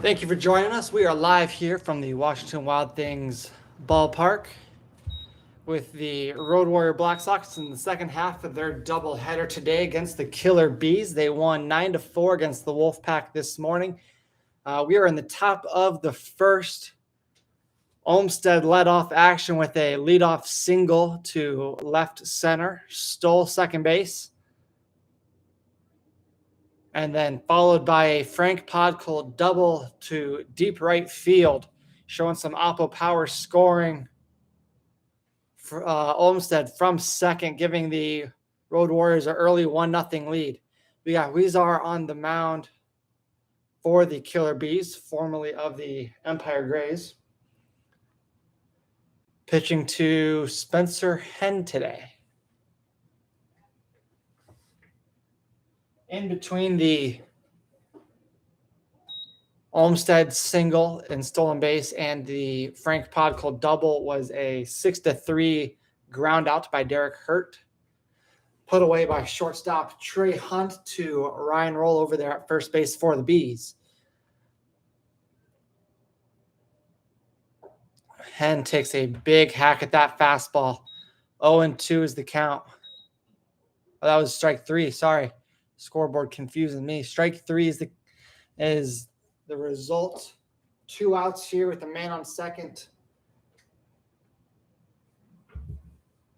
Thank you for joining us. We are live here from the Washington Wild Things ballpark with the Road Warrior Black Sox in the second half of their doubleheader today against the Killer Bees. They won 9-4 against the Wolfpack this morning. We are in the top of the first. Olmsted led off action with a leadoff single to left center, stole second base, and then followed by a Frank Podkul double to deep right field, showing some oppo power scoring for Olmsted from second, giving the Road Warriors an early 1-0 lead. We got YINZER on the mound for the Killer Bees, formerly of the Empire Grays, pitching to Spencer Henn today. In between the Olmsted single and stolen base and the Frank Podkul double was a 6-3 ground out by Derek Hurt, put away by shortstop Trey Hunt to Ryan Roll over there at first base for the Bees. Henn takes a big hack at that fastball. 0-2 is the count. Oh, that was strike three. Sorry. Scoreboard confusing me. Strike three is the result. 2 outs here with a man on second.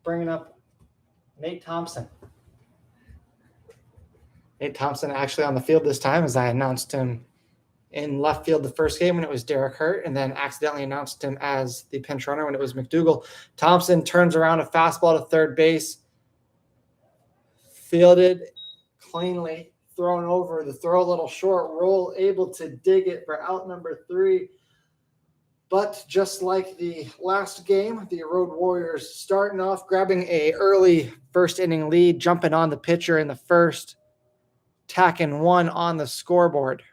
Bringing up Nate Thompson. Nate Thompson actually on the field this time, as I announced him in left field the first game when it was Derek Hurt, and then accidentally announced him as the pinch runner when it was McDougal. Thompson turns around a fastball to third base, fielded cleanly, thrown over. The throw a little short, Roll able to dig it for out number 3. But just like the last game, the Road Warriors starting off, grabbing a early first inning lead, jumping on the pitcher in the first, tacking 1 on the scoreboard.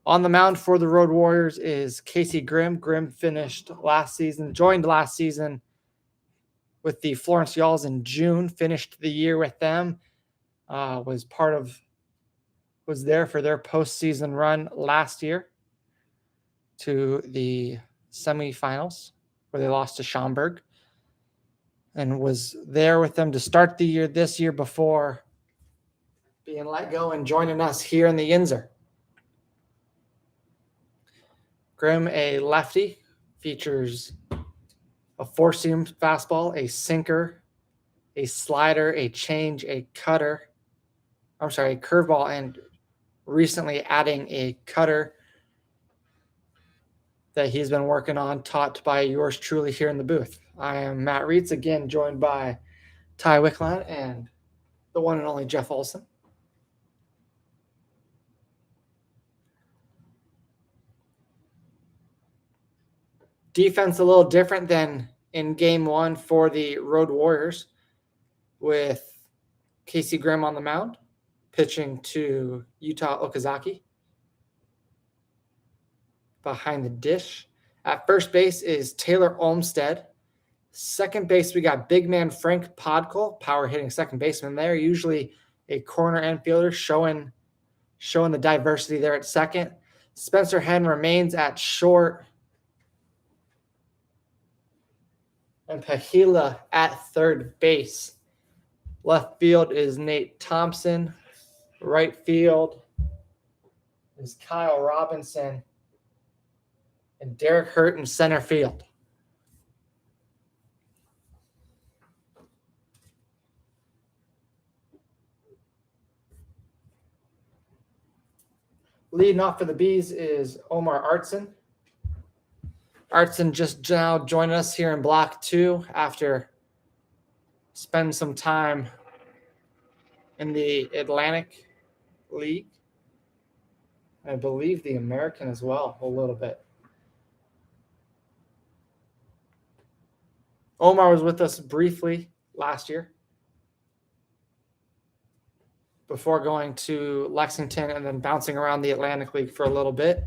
On the mound for the Road Warriors is Casey Grimm. Grimm joined last season with the Florence Yalls in June, finished the year with them, was there for their postseason run last year to the semifinals where they lost to Schaumburg, and was there with them to start the year this year before being let go and joining us here in the YINZER. Grimm, a lefty, features a four-seam fastball, a sinker, a slider, a change, a curveball, and recently adding a cutter that he's been working on, taught by yours truly here in the booth. I am Matt Reitz, again joined by Ty Wickland and the one and only Jeff Olson. Defense a little different than in game 1 for the Road Warriors, with Casey Grimm on the mound, pitching to Yuta Okazaki. Behind the dish. At first base is Taylor Olmsted. Second base, we got big man Frank Podkul, power hitting second baseman there, usually a corner infielder, showing the diversity there at second. Spencer Henn remains at short. And Pahila at third base. Left field is Nate Thompson. Right field is Kyle Robinson. And Derek Hurt in center field. Leading off for the Bees is Omar Artson. Artson just now joined us here in Block 2 after spending some time in the Atlantic League. I believe the American as well, a little bit. Omar was with us briefly last year before going to Lexington and then bouncing around the Atlantic League for a little bit.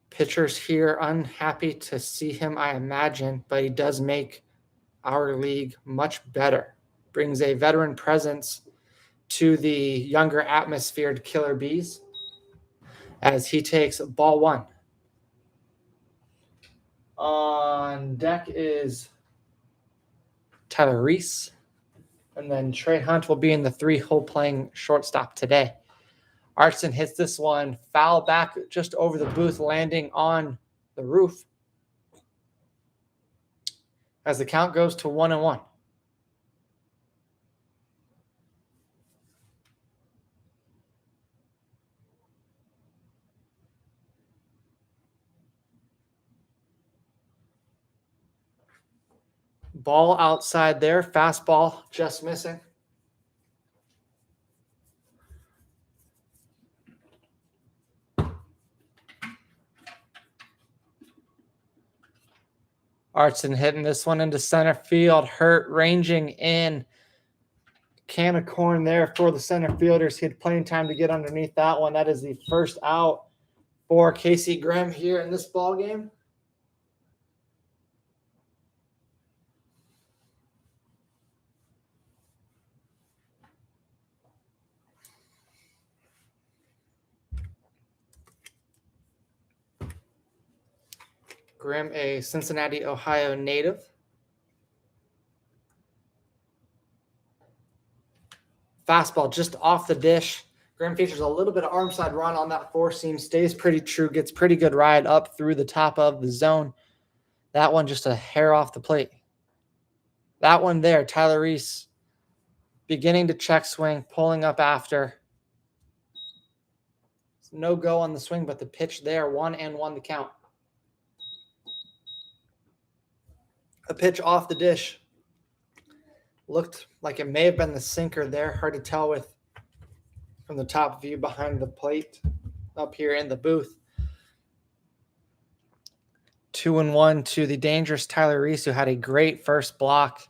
Pitchers here unhappy to see him, I imagine, but he does make our league much better. Brings a veteran presence to the younger atmosphered Killer Bees as he takes ball one. On deck is Tyler Reese, and then Trey Hunt will be in the 3-hole playing shortstop today. Artson hits this one foul back just over the booth, landing on the roof as the count goes to 1-1. Ball outside there, fastball just missing. Artson hitting this one into center field, Hurt ranging in. Can of corn there for the center fielders. He had plenty of time to get underneath that one. That is the first out for Casey Grimm here in this ball game. Grimm, a Cincinnati, Ohio native. Fastball just off the dish. Grimm features a little bit of arm side run on that four seam. Stays pretty true. Gets pretty good ride up through the top of the zone. That one just a hair off the plate. That one there, Tyler Reese beginning to check swing, pulling up after. No go on the swing, but the pitch there, 1-1 the count. A pitch off the dish. Looked like it may have been the sinker there. Hard to tell with from the top view behind the plate up here in the booth. 2-1 to the dangerous Tyler Reese, who had a great first block.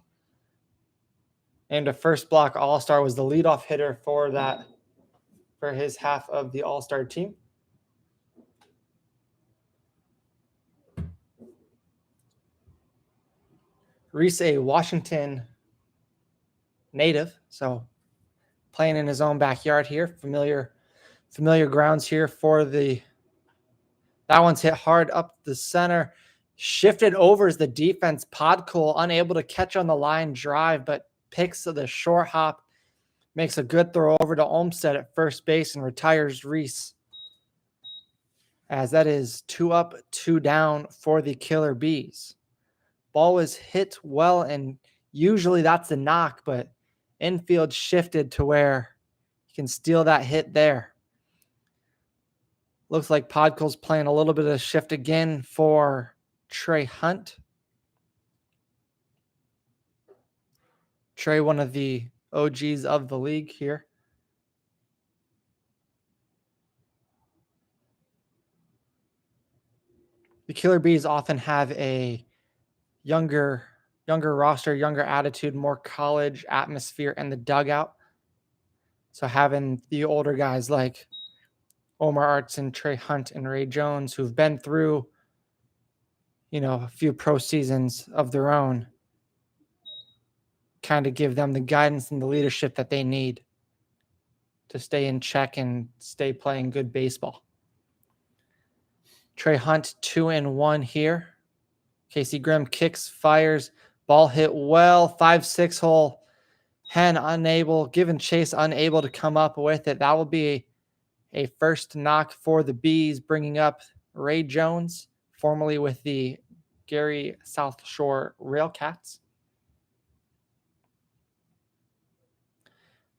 And a first block all-star, was the leadoff hitter for his half of the all-star team. Reese, a Washington native, so playing in his own backyard here. Familiar grounds here for the. That one's hit hard up the center. Shifted over as the defense. Podkul unable to catch on the line drive, but picks the short hop. Makes a good throw over to Olmstead at first base and retires Reese. As that is 2 up, 2 down for the Killer Bees. Ball was hit well, and usually that's a knock, but infield shifted to where you can steal that hit there. Looks like Podkol's playing a little bit of shift again for Trey Hunt. Trey, one of the OGs of the league here. The Killer Bees often have a younger roster, younger attitude, more college atmosphere in the dugout. So having the older guys like Omar Artson, Trey Hunt, and Ray Jones, who've been through, a few pro seasons of their own, kind of give them the guidance and the leadership that they need to stay in check and stay playing good baseball. Trey Hunt 2-1 here. Casey Grimm kicks, fires, ball hit well, 5-6 hole. Hen given chase, unable to come up with it. That will be a first knock for the Bees, bringing up Ray Jones, formerly with the Gary South Shore Railcats.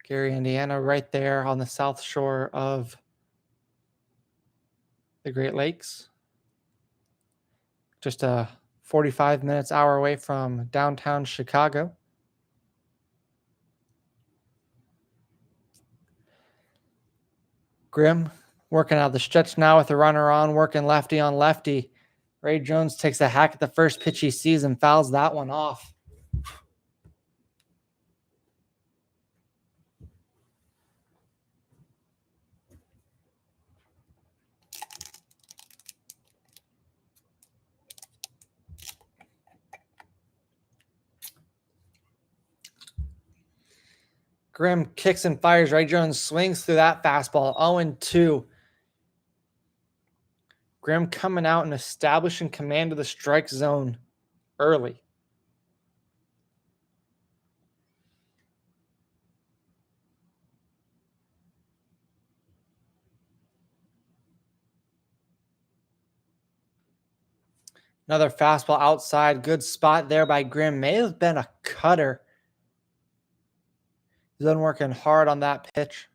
Gary, Indiana, right there on the south shore of the Great Lakes. Just 45 minutes, hour away from downtown Chicago. Grimm working out the stretch now with the runner on, working lefty on lefty. Ray Jones takes a hack at the first pitch he sees and fouls that one off. Grimm kicks and fires. Ray Jones swings through that fastball. 0-2. Grimm coming out and establishing command of the strike zone early. Another fastball outside. Good spot there by Grimm. May have been a cutter. He's been working hard on that pitch.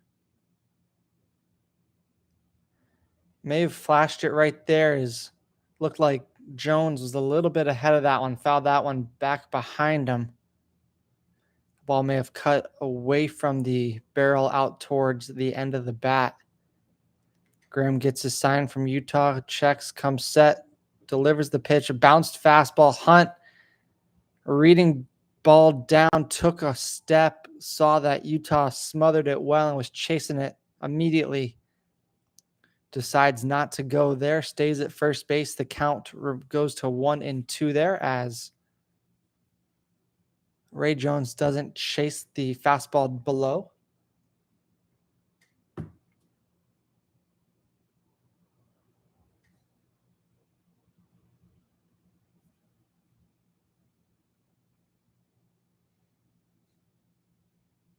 May have flashed it right there. Looked like Jones was a little bit ahead of that one. Fouled that one back behind him. Ball may have cut away from the barrel out towards the end of the bat. Grimm gets a sign from Utah. Checks, comes set, delivers the pitch. A bounced fastball. Hunt reading ball down, took a step, saw that Utah smothered it well and was chasing it immediately. Decides not to go there, stays at first base. The count goes to 1-2 there as Ray Jones doesn't chase the fastball below.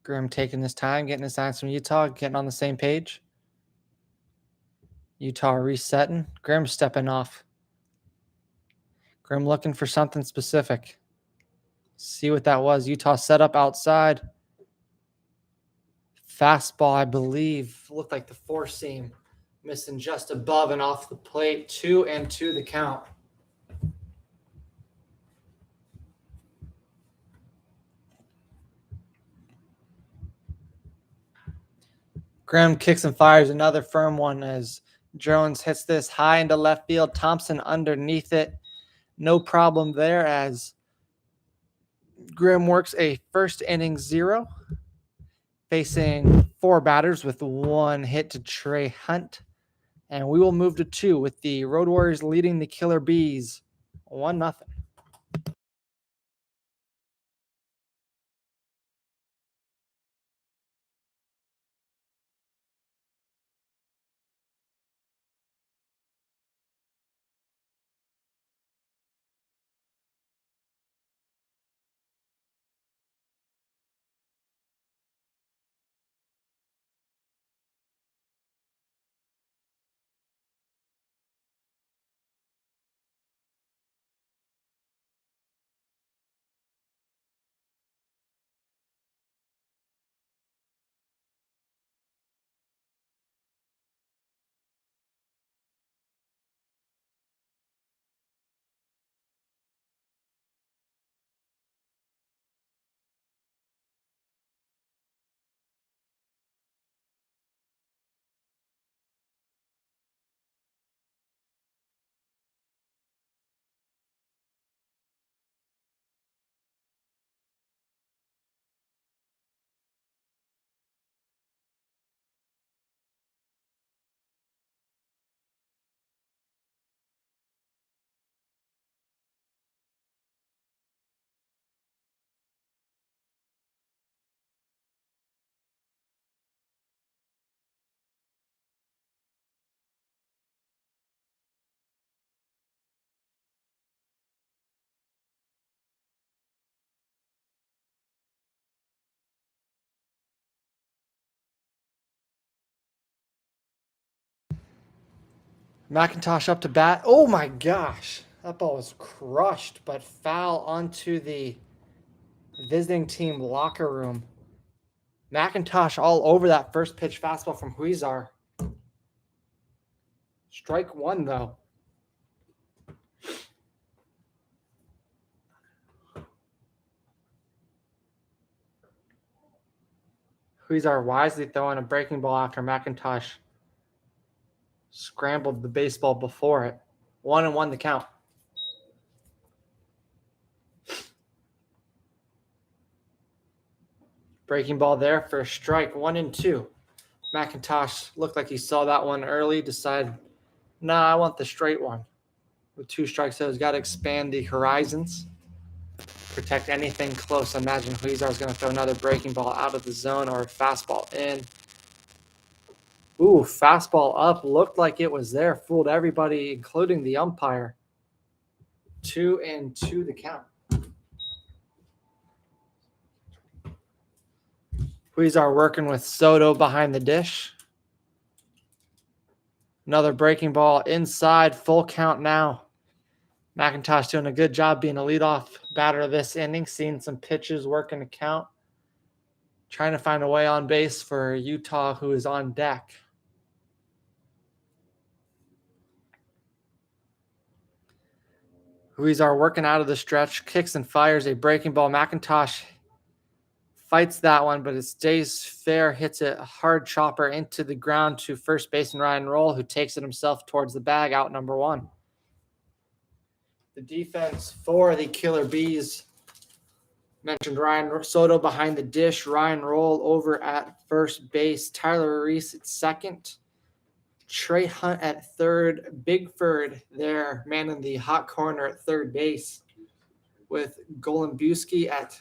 Grimm taking his time, getting his signs from Utah, getting on the same page. Utah resetting. Grimm stepping off. Grimm looking for something specific. See what that was. Utah set up outside. Fastball, I believe, looked like the four seam. Missing just above and off the plate. 2-2 the count. Grimm kicks and fires another firm one as Jones hits this high into left field. Thompson underneath it. No problem there as Grimm works a first inning 0. Facing 4 batters with 1 hit to Trey Hunt. And we will move to 2 with the Road Warriors leading the Killer Bees 1-0. McIntosh up to bat. Oh my gosh. That ball was crushed, but foul onto the visiting team locker room. McIntosh all over that first pitch fastball from YINZER. Strike 1, though. YINZER wisely throwing a breaking ball after McIntosh scrambled the baseball before it. 1-1 the count. Breaking ball there for a strike. 1-2. McIntosh looked like he saw that one early. Decided, nah, I want the straight one. With 2 strikes, so he's got to expand the horizons. protect anything close. Imagine Huizar is going to throw another breaking ball out of the zone or a fastball in. Ooh, fastball up. Looked like it was there. Fooled everybody, including the umpire. 2-2 the count. Huizar working with Soto behind the dish. Another breaking ball inside. Full count now. McIntosh doing a good job being a leadoff batter this inning. Seeing some pitches working the count. Trying to find a way on base for Utah, who is on deck. Huizar working out of the stretch, kicks and fires a breaking ball. McIntosh fights that one, but it stays fair, hits a hard chopper into the ground to first baseman Ryan Roll, who takes it himself towards the bag, out number 1. The defense for the Killer Bees, mentioned Ryan Soto behind the dish, Ryan Roll over at first base, Tyler Reese at second, Trey Hunt at third, Bigford there, man in the hot corner at third base, with Golombuski at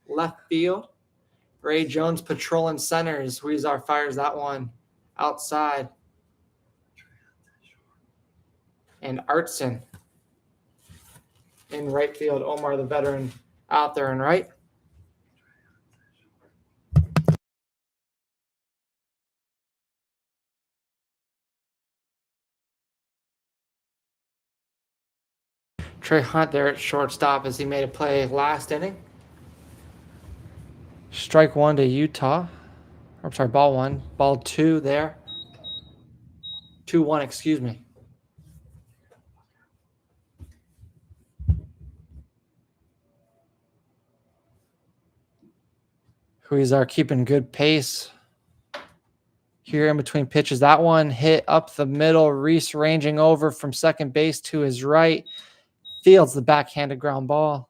left field. Ray Jones patrolling centers. Huizar fires that one outside. And Artson in right field. Omar, the veteran, out there in right. Trey Hunt there at shortstop as he made a play last inning. Strike 1 to Utah. I'm sorry, ball 1. Ball 2 there. 2-1, excuse me. Huizar keeping good pace here in between pitches. That one hit up the middle. Reese ranging over from second base to his right. Fields the backhanded ground ball.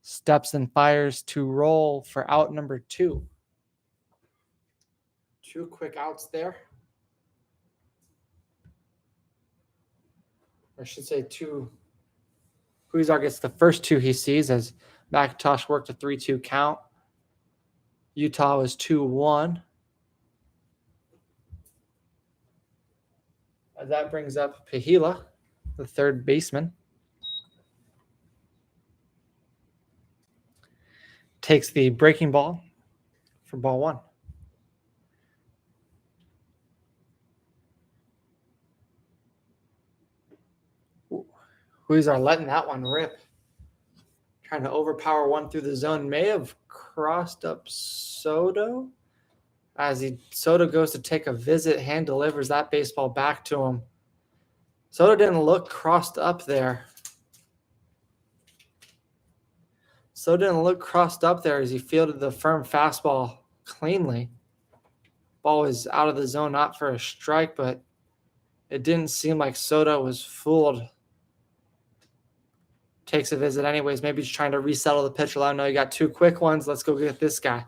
Steps and fires to Roll for out number 2. 2 quick outs there. Or I should say 2. Huizar gets the first 2 he sees as McIntosh worked a 3-2 count. Utah was 2-1. That brings up Pahila, the third baseman. Takes the breaking ball for ball 1. Huizar letting that one rip. Trying to overpower one through the zone. May have crossed up Soto. As Soto goes to take a visit, hand delivers that baseball back to him. Soto didn't look crossed up there. As he fielded the firm fastball cleanly. Ball was out of the zone, not for a strike, but it didn't seem like Soto was fooled. Takes a visit anyways. Maybe he's trying to resettle the pitcher. I know you got 2 quick ones. Let's go get this guy.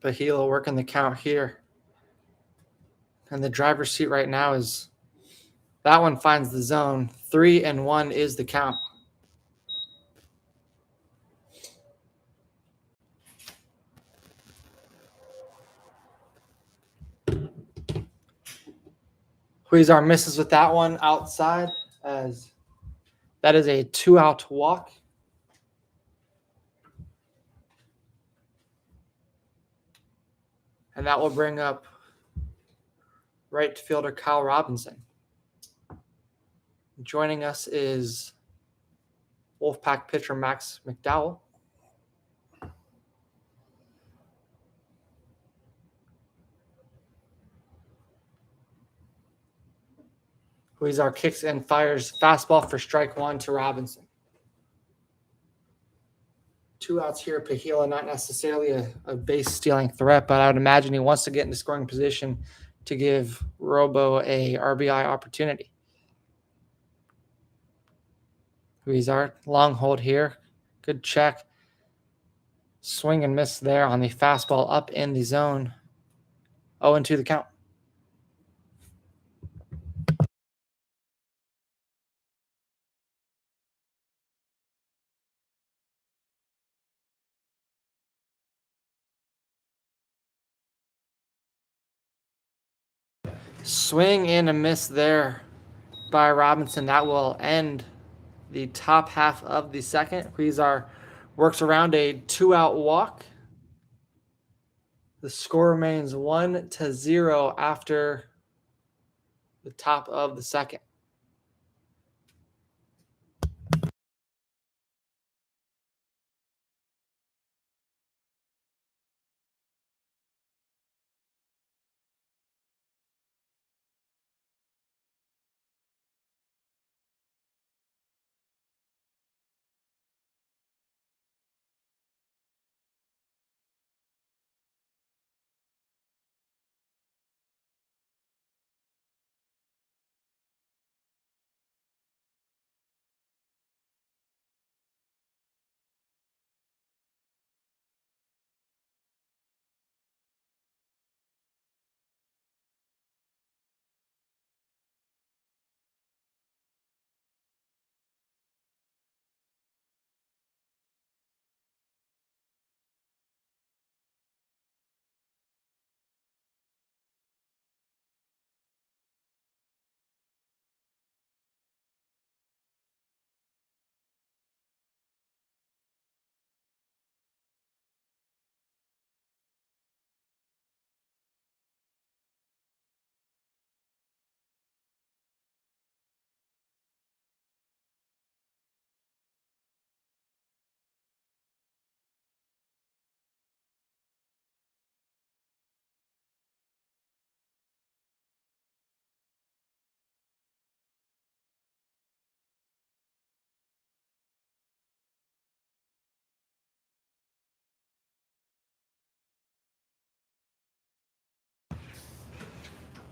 Pahila working the count here. And the driver's seat right now is that one finds the zone. 3-1 is the count. Huizar misses with that one outside as that is a 2-out walk. And that will bring up right fielder Kyle Robinson. Joining us is Wolfpack pitcher Max McDowell. Huizar kicks and fires fastball for strike 1 to Robinson. 2 outs here. Pahila, not necessarily a base stealing threat, but I would imagine he wants to get into scoring position to give Robo a RBI opportunity. Huizar, long hold here. Good check. Swing and miss there on the fastball up in the zone. 0-2 the count. Swing and a miss there by Robinson. That will end the top half of the second. Huizar works around a 2-out walk. The score remains 1-0 after the top of the second.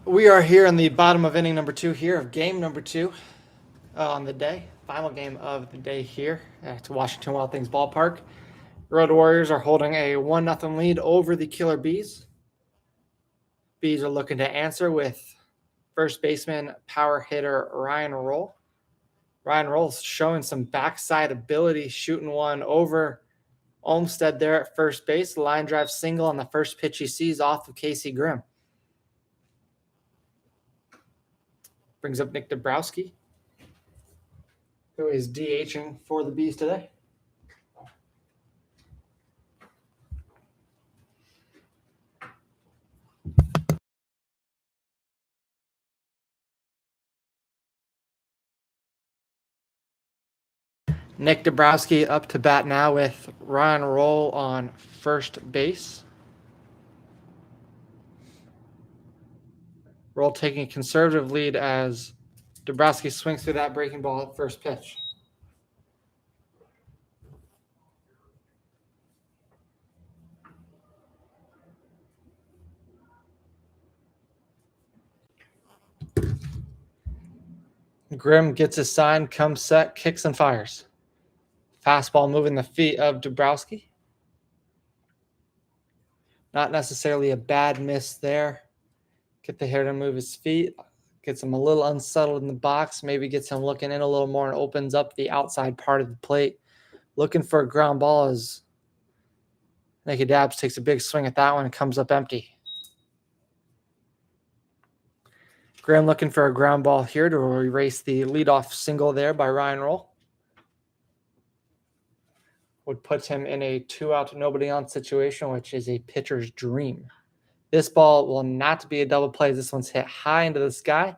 We are here in the bottom of inning number 2 here of game number 2 on the day. Final game of the day here at Washington Wild Things Ballpark. Road Warriors are holding a 1-0 lead over the Killer Bees. Bees are looking to answer with first baseman, power hitter Ryan Roll. Ryan Roll's showing some backside ability, shooting one over Olmstead there at first base. Line drive single on the first pitch he sees off of Casey Grimm. Brings up Nick Dabrowski, who is DHing for the Bees today. Nick Dabrowski up to bat now with Ryan Roll on first base. Roll taking a conservative lead as Dabrowski swings through that breaking ball at first pitch. Grimm gets his sign, comes set, kicks and fires. Fastball moving the feet of Dabrowski. Not necessarily a bad miss there. Get the hitter to move his feet. Gets him a little unsettled in the box. Maybe gets him looking in a little more and opens up the outside part of the plate. Looking for a ground ball as Nicky Dabbs takes a big swing at that one and comes up empty. Graham looking for a ground ball here to erase the leadoff single there by Ryan Roll. Would put him in a 2-out, nobody on situation, which is a pitcher's dream. This ball will not be a double play. This one's hit high into the sky.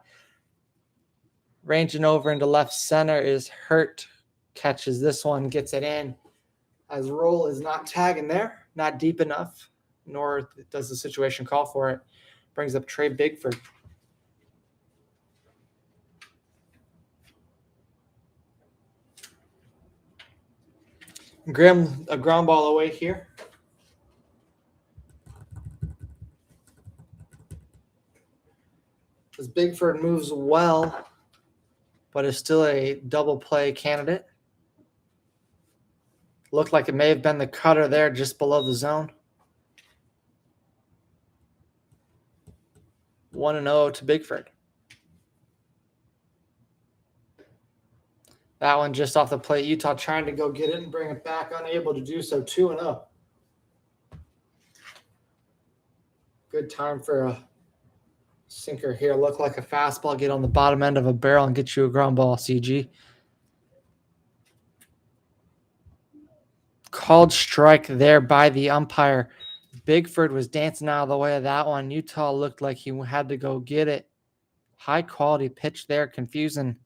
Ranging over into left center is Hurt. Catches this one, gets it in. As Roll is not tagging there, not deep enough, nor does the situation call for it. Brings up Trey Bigford. Grimm, a ground ball away here. As Bigford moves well, but is still a double play candidate. Looked like it may have been the cutter there just below the zone. 1-0 to Bigford. That one just off the plate. Utah trying to go get it and bring it back, unable to do so. 2-0. Good time for a sinker here. Look like a fastball. Get on the bottom end of a barrel and get you a ground ball, CG. Called strike there by the umpire. Bigford was dancing out of the way of that one. Utah looked like he had to go get it. High quality pitch there, confusing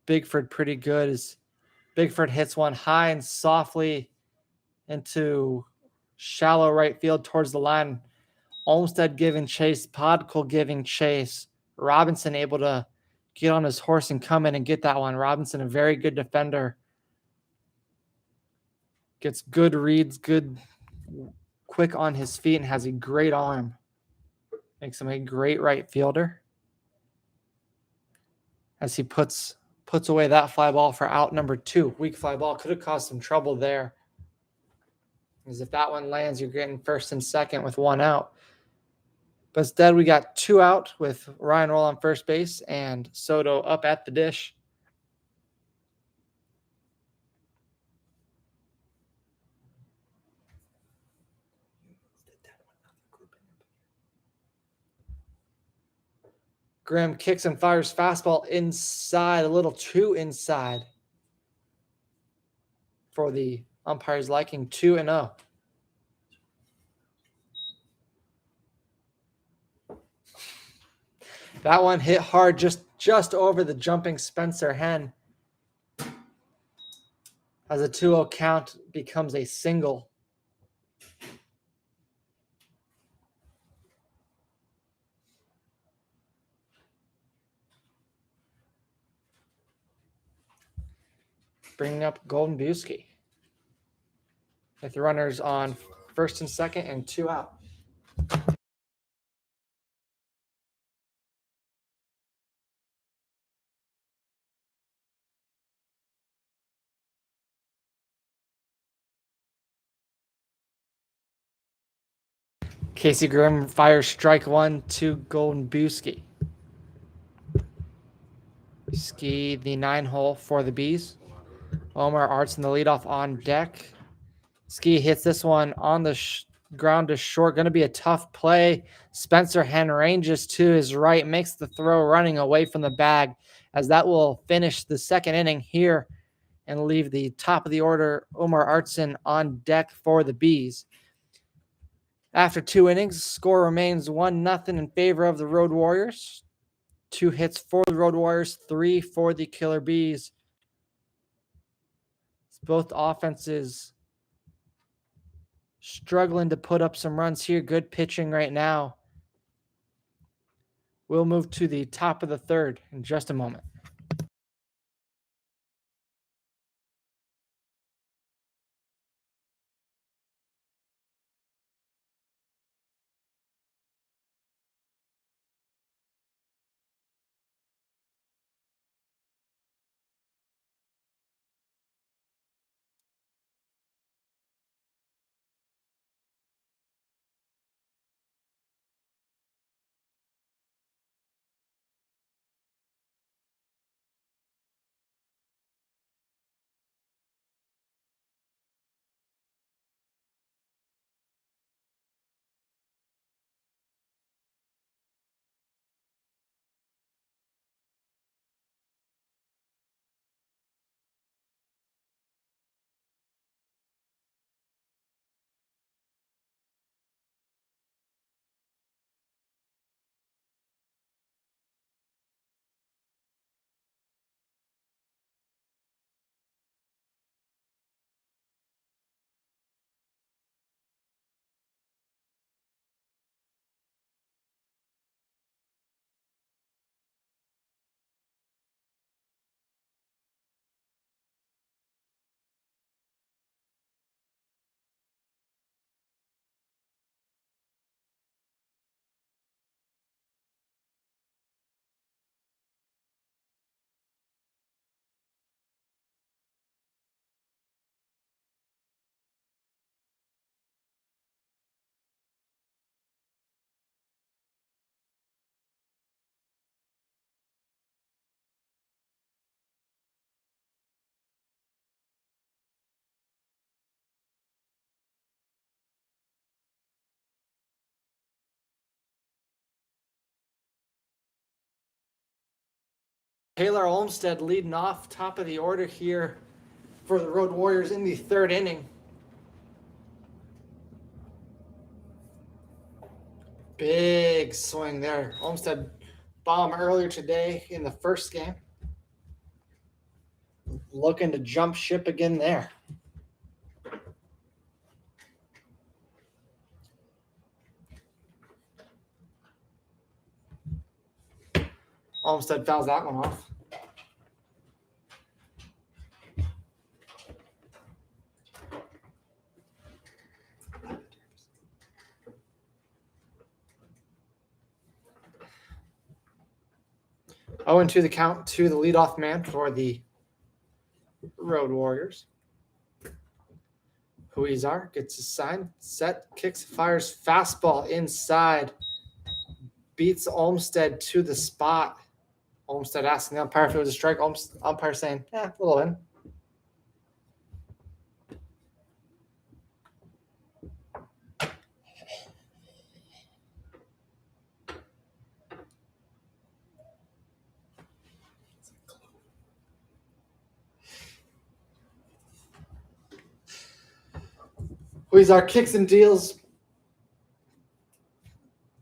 Bigford pretty good as Bigford hits one high and softly into shallow right field towards the line. Olmsted giving chase, Podkul giving chase. Robinson able to get on his horse and come in and get that one. Robinson, a very good defender. Gets good reads, good, quick on his feet, and has a great arm. Makes him a great right fielder. As he puts away that fly ball for out number 2. Weak fly ball. Could have caused some trouble there. Because if that one lands, you're getting first and second with 1 out. But instead, we got 2 out with Ryan Roll on first base and Soto up at the dish. Grimm kicks and fires fastball inside, a little too inside for the umpire's liking. 2-0. That one hit hard, just over the jumping Spencer Hen. As a 2-0 count becomes a single. Bringing up Golden Busky with runners on first and second and 2 out. Casey Grimm fires strike 1 to Golden Busky. Ski the 9-hole for the Bees. Omar Arts in the leadoff on deck. Ski hits this one on the ground to short. Going to be a tough play. Spencer Hen ranges to his right, makes the throw running away from the bag, as that will finish the second inning here and leave the top of the order, Omar Artson, on deck for the Bees. After 2 innings, score remains 1-0 in favor of the Road Warriors. 2 hits for the Road Warriors, 3 for the Killer Bees. Both offenses struggling to put up some runs here. Good pitching right now. We'll move to the top of the third in just a moment. Taylor Olmsted leading off top of the order here for the Road Warriors in the third inning. Big swing there. Olmsted bomb earlier today in the first game. Looking to jump ship again there. Olmsted fouls that one off. Oh, and to the count to the leadoff man for the Road Warriors. YINZER gets his sign, set, kicks, fires, fastball inside. Beats Olmsted to the spot. Olmsted asking the umpire if it was a strike. Umpire saying, a little in. YINZER kicks and deals.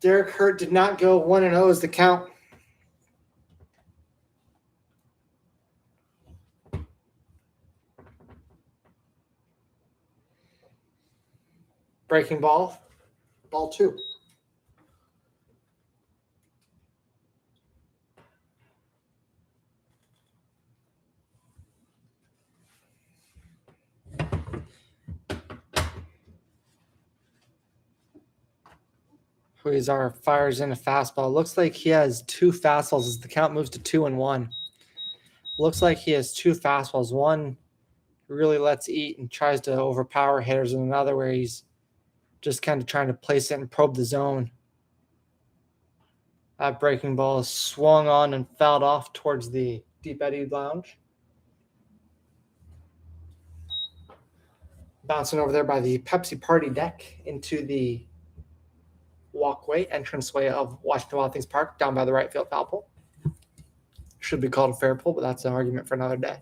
Derek Hurt did not go 1-0 is the count. Breaking ball. Ball 2. YINZER fires in a fastball. Looks like he has 2 fastballs as the count moves to 2-1. Looks like he has 2 fastballs. One really lets eat and tries to overpower hitters, and another where he's just kind of trying to place it and probe the zone. That breaking ball is swung on and fouled off towards the Deep Eddy Lounge. Bouncing over there by the Pepsi Party deck into the walkway, entranceway of Washington Wild Things Park, down by the right field foul pole. Should be called a fair pull, but that's an argument for another day.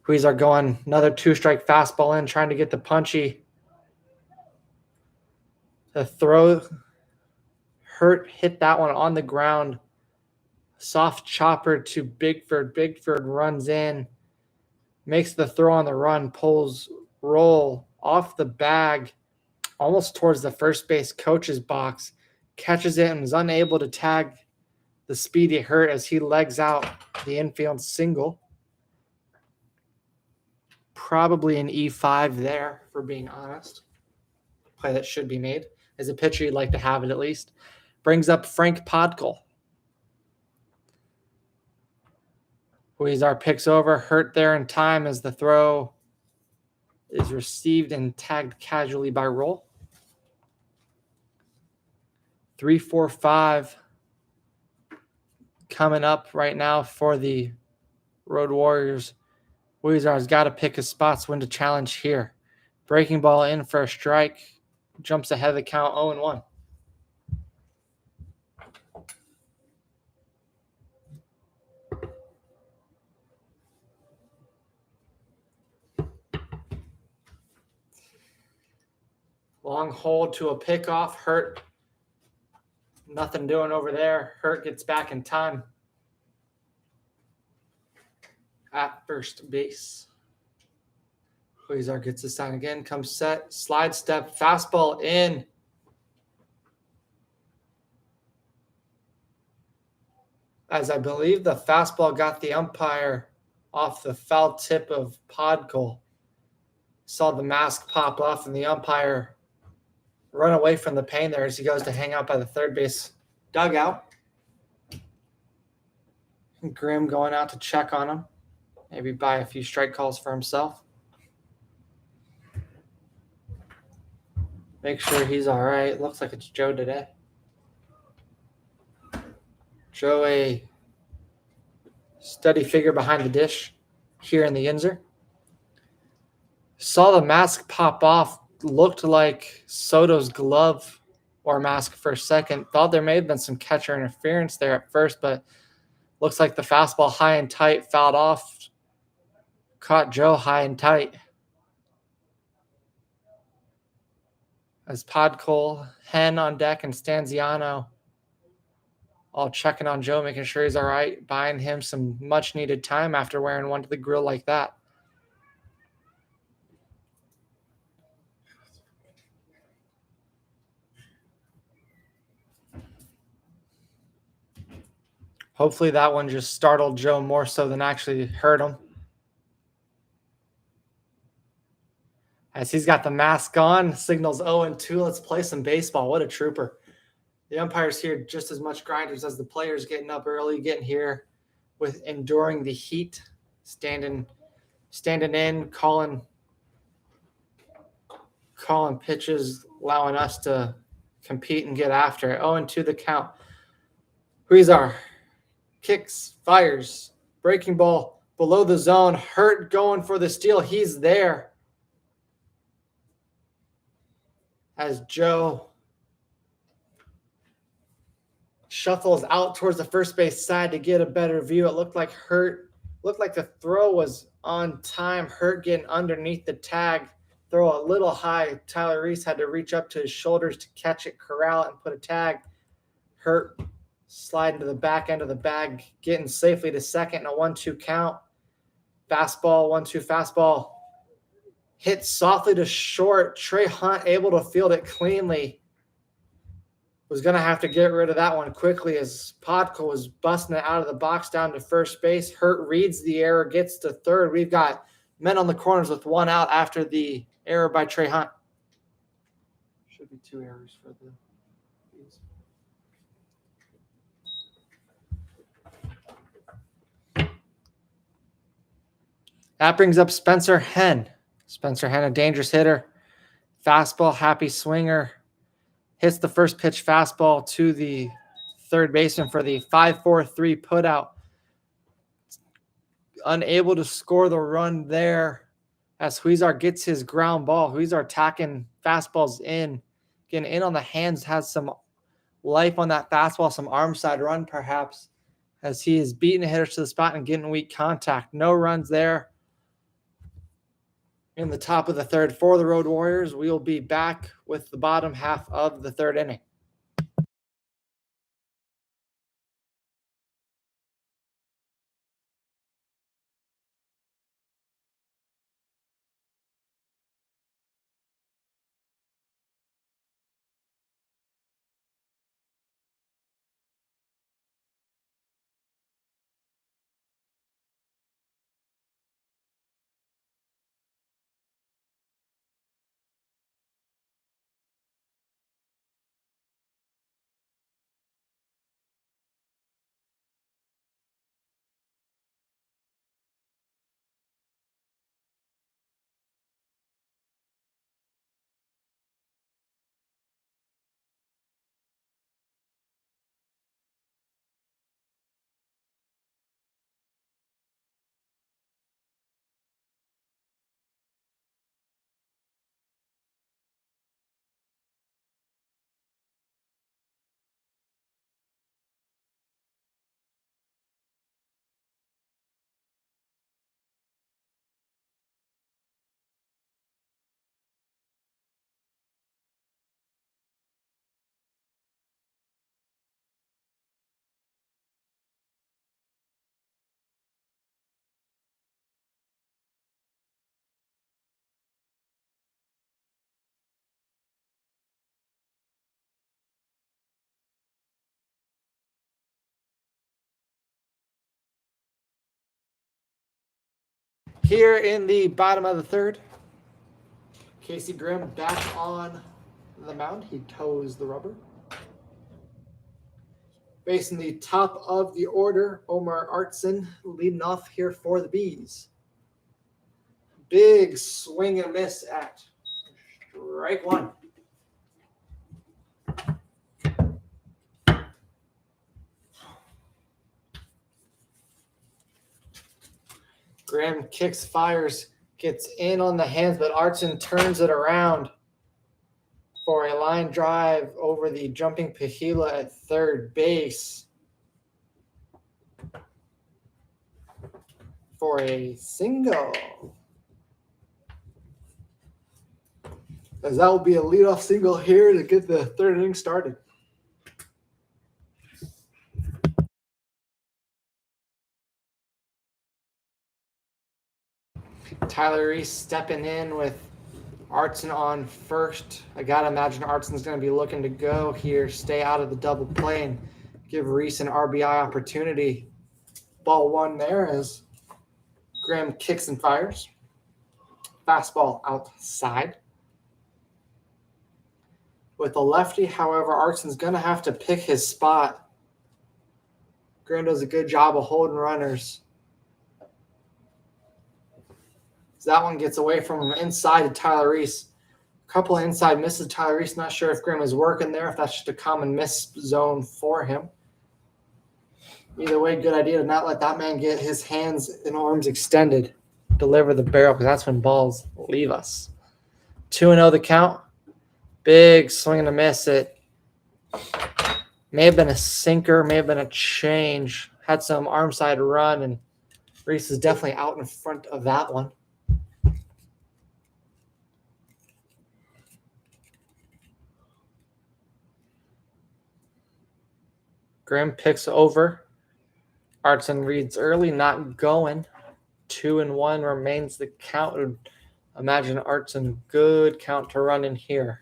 YINZER going another 2-strike fastball in, trying to get the punchy. The throw Hurt hit that one on the ground. Soft chopper to Bigford. Bigford runs in, makes the throw on the run, pulls roll off the bag, almost towards the first base coach's box, catches it and is unable to tag the speedy Hurt as he legs out the infield single. Probably an E5 there, for being honest. Play that should be made. As a pitcher, you'd like to have it at least. Brings up Frank Podkul. YINZER picks over. Hurt there in time as the throw is received and tagged casually by Roll. 3-4-5 coming up right now for the Road Warriors. YINZER's got to pick his spots when to challenge here. Breaking ball in for a strike. Jumps ahead of the count 0-1. Long hold to a pickoff. Hurt. Nothing doing over there. Hurt gets back in time at first base. YINZER gets the sign again. Comes set. Slide step. Fastball in. As I believe the fastball got the umpire off the foul tip of Podkul. Saw the mask pop off and the umpire run away from the pain there as he goes to hang out by the third base dugout. Grimm going out to check on him. Maybe buy a few strike calls for himself. Make sure he's all right. Looks like it's Joe today. Joe, a steady figure behind the dish here in the YINZER. Saw the mask pop off. Looked like Soto's glove or mask for a second. Thought there may have been some catcher interference there at first, but Looks like the fastball high and tight, fouled off. Caught Joe high and tight. As Podkol, Hen on deck, and Stanziano all checking on Joe, making sure he's all right, buying him some much-needed time after wearing one to the grill like that. Hopefully that one just startled Joe more so than actually hurt him. As he's got the mask on, signals 0-2. Let's play some baseball. What a trooper. The umpires here just as much grinders as the players, getting up early, getting here with enduring the heat, standing in, calling pitches, allowing us to compete and get after it. 0-2 the count. Huizar kicks, fires, breaking ball below the zone. Hurt going for the steal. He's there. As Joe shuffles out towards the first base side to get a better view. It looked like the throw was on time. Hurt getting underneath the tag. Throw a little high. Tyler Reese had to reach up to his shoulders to catch it, corral it, and put a tag. Hurt sliding to the back end of the bag, getting safely to second in a 1-2 count. Fastball, 1-2 fastball. Hit softly to short. Trey Hunt able to field it cleanly. Was going to have to get rid of that one quickly as Podkol was busting it out of the box down to first base. Hurt reads the error, gets to third. We've got men on the corners with one out after the error by Trey Hunt. Should be 2 errors for the Bees. That brings up Spencer Hen. Spencer Hen, a dangerous hitter. Fastball, happy swinger. Hits the first pitch fastball to the third baseman for the 5-4-3 putout. Unable to score the run there as Huizar gets his ground ball. Huizar attacking fastballs in, getting in on the hands, has some life on that fastball, some arm side run perhaps, as he is beating hitters to the spot and getting weak contact. No runs there in the top of the third for the Road Warriors. We'll be back with the bottom half of the third inning. Here in the bottom of the third, Casey Grimm back on the mound. He toes the rubber. Facing the top of the order, Omar Artson leading off here for the Bees. Big swing and miss at strike one. Graham kicks, fires, gets in on the hands, but Artson turns it around for a line drive over the jumping Pahila at third base. for a single. As that will be a leadoff single here to get the third inning started. Tyler Reese stepping in with Artson on first. I got to imagine Artson's going to be looking to go here, stay out of the double play, and give Reese an RBI opportunity. Ball one there as Graham kicks and fires. Fastball outside. With a lefty, however, Artson's going to have to pick his spot. Graham does a good job of holding runners. So that one gets away from him inside to Tyler Reese. A couple of inside misses. Tyler Reese, not sure if Graham is working there, if that's just a common miss zone for him. Either way, good idea to not let that man get his hands and arms extended. Deliver the barrel, because that's when balls leave us. 2-0 the count. Big swing and a miss. It may have been a sinker, may have been a change. Had some arm side run, and Reese is definitely out in front of that one. Graham picks over. Artson reads early, not going. 2-1 remains the count. Would imagine Artson good count to run in here.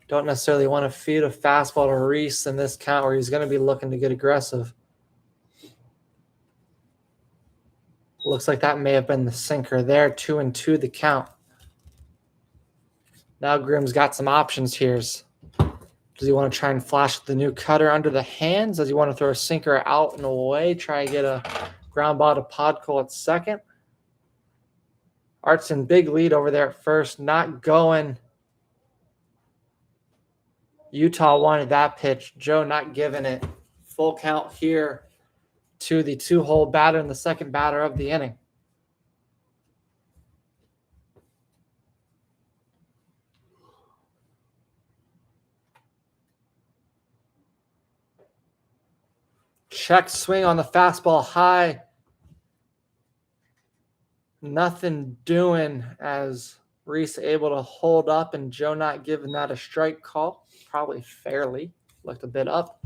Don't necessarily want to feed a fastball to Reese in this count where he's going to be looking to get aggressive. Looks like that may have been the sinker there. 2-2 the count. Now Grimm's got some options here. Does he want to try and flash the new cutter under the hands? Does he want to throw a sinker out and away? Try and get a ground ball to Podkol at second? Artson, big lead over there at first. Not going. Utah wanted that pitch. Joe not giving it. Full count here to the two-hole batter and the second batter of the inning. Check swing on the fastball high. Nothing doing as Reese able to hold up and Joe not giving that a strike call. Probably fairly. Looked a bit up.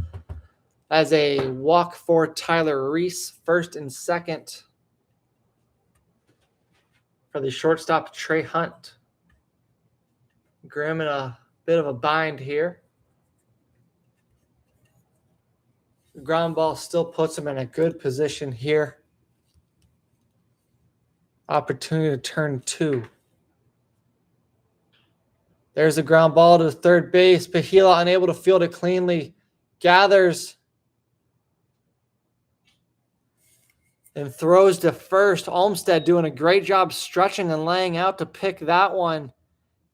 As a walk for Tyler Reese, first and second for the shortstop, Trey Hunt. Grimm in a bit of a bind here. The ground ball still puts him in a good position here. Opportunity to turn two. There's a ground ball to third base. Pahila unable to field it cleanly. Gathers and throws to first. Olmstead doing a great job stretching and laying out to pick that one.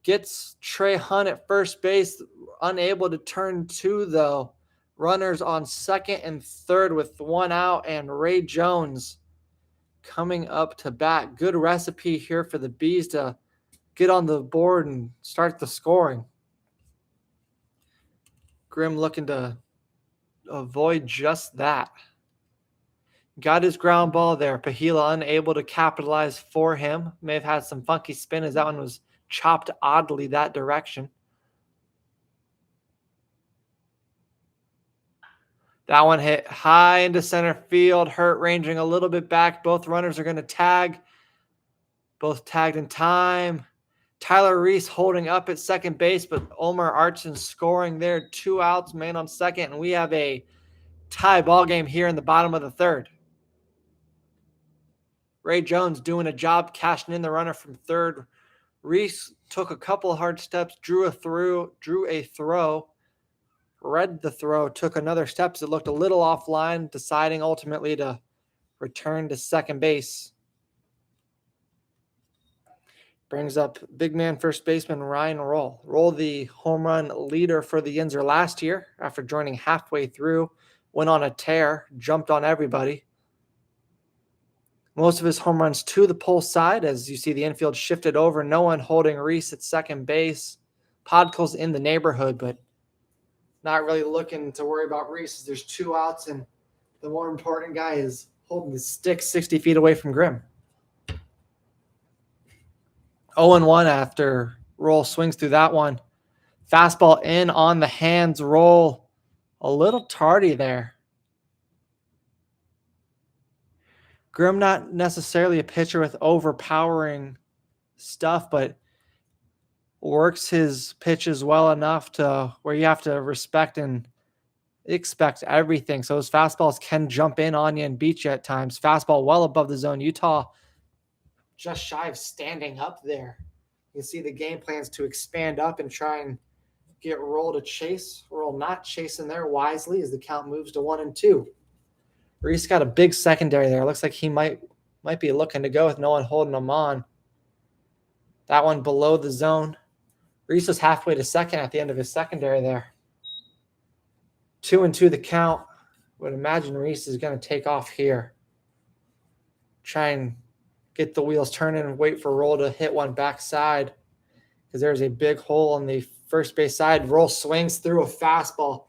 Gets Trey Hunt at first base. Unable to turn two, though. Runners on second and third with one out, and Ray Jones coming up to bat. Good recipe here for the Bees to get on the board and start the scoring. Grimm looking to avoid just that. Got his ground ball there. Pahila unable to capitalize for him. May have had some funky spin as that one was chopped oddly that direction. That one hit high into center field. Hurt ranging a little bit back. Both runners are going to tag. Both tagged in time. Tyler Reese holding up at second base, but Omar Artson scoring there. 2 outs, man on second, and we have a tie ball game here in the bottom of the third. Ray Jones doing a job cashing in the runner from third. Reese took a couple of hard steps, drew a throw, read the throw, took another steps. It looked a little offline, deciding ultimately to return to second base. Brings up big man first baseman Ryan Roll. Roll, the home run leader for the Yinzer last year after joining halfway through, went on a tear, jumped on everybody. Most of his home runs to the pull side, as you see the infield shifted over. No one holding Reese at second base. Podkol's in the neighborhood, but not really looking to worry about Reese. There's 2 outs, and the more important guy is holding the stick 60 feet away from Grimm. 0-1 after Roll swings through that one. Fastball in on the hands. Roll a little tardy there. Grimm not necessarily a pitcher with overpowering stuff, but works his pitches well enough to where you have to respect and expect everything. So his fastballs can jump in on you and beat you at times. Fastball well above the zone. Utah just shy of standing up there. You can see the game plans to expand up and try and get Roll to chase. Roll not chasing there wisely as the count moves to 1-2. Reese got a big secondary there. Looks like he might be looking to go with no one holding him on. That one below the zone. Reese was halfway to second at the end of his secondary there. 2-2 the count. Would imagine Reese is going to take off here. Try and get the wheels turning and wait for Roll to hit one backside because there's a big hole on the first base side. Roll swings through a fastball.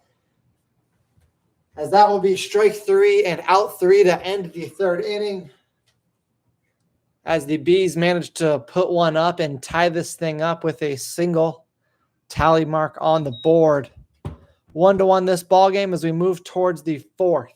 As that will be strike 3 and out 3 to end the third inning. As the Bees manage to put one up and tie this thing up with a single tally mark on the board. 1-1 this ball game as we move towards the fourth.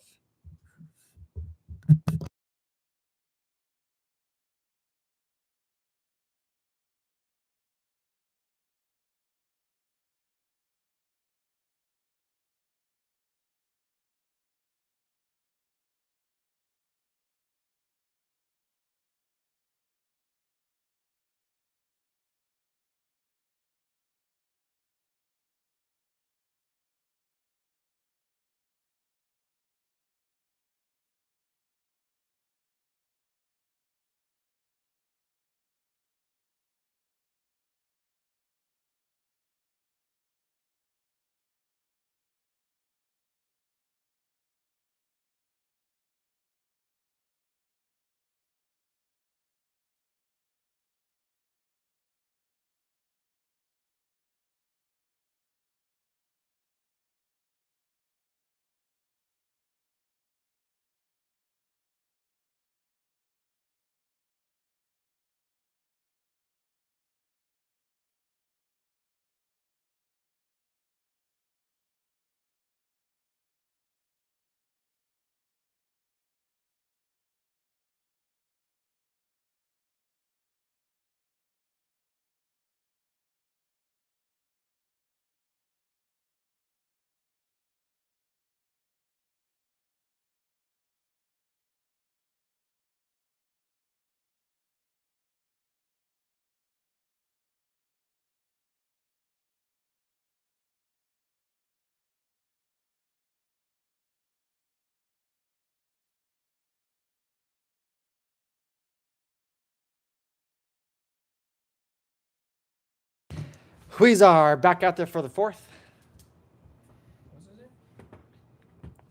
Huizar back out there for the fourth.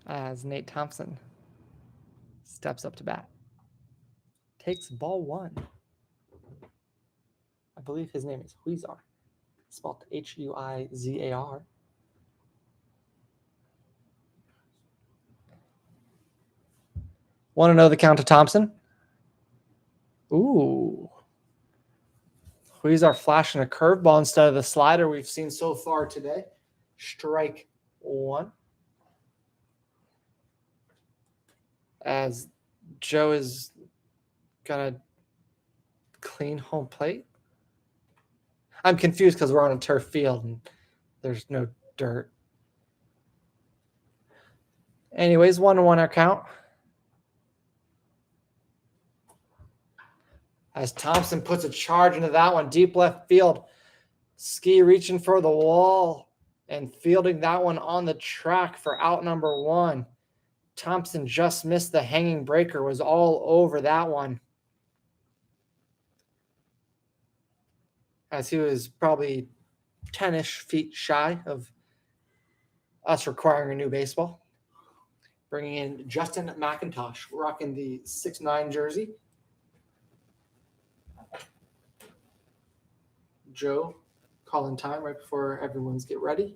As Nate Thompson steps up to bat. Takes ball 1. I believe his name is Huizar. Spelled Huizar. Want to know the count to Thompson? Ooh. Huizar flashing a curveball instead of the slider we've seen so far today. Strike 1. As Joe is going to clean home plate. I'm confused because we're on a turf field and there's no dirt. Anyways, 1-1 our count. As Thompson puts a charge into that one, deep left field. Ski reaching for the wall and fielding that one on the track for out number 1. Thompson just missed the hanging breaker, was all over that one. As he was probably 10-ish feet shy of us requiring a new baseball. Bringing in Justin McIntosh, rocking the 6'9" jersey. Joe calling time right before everyone's get ready.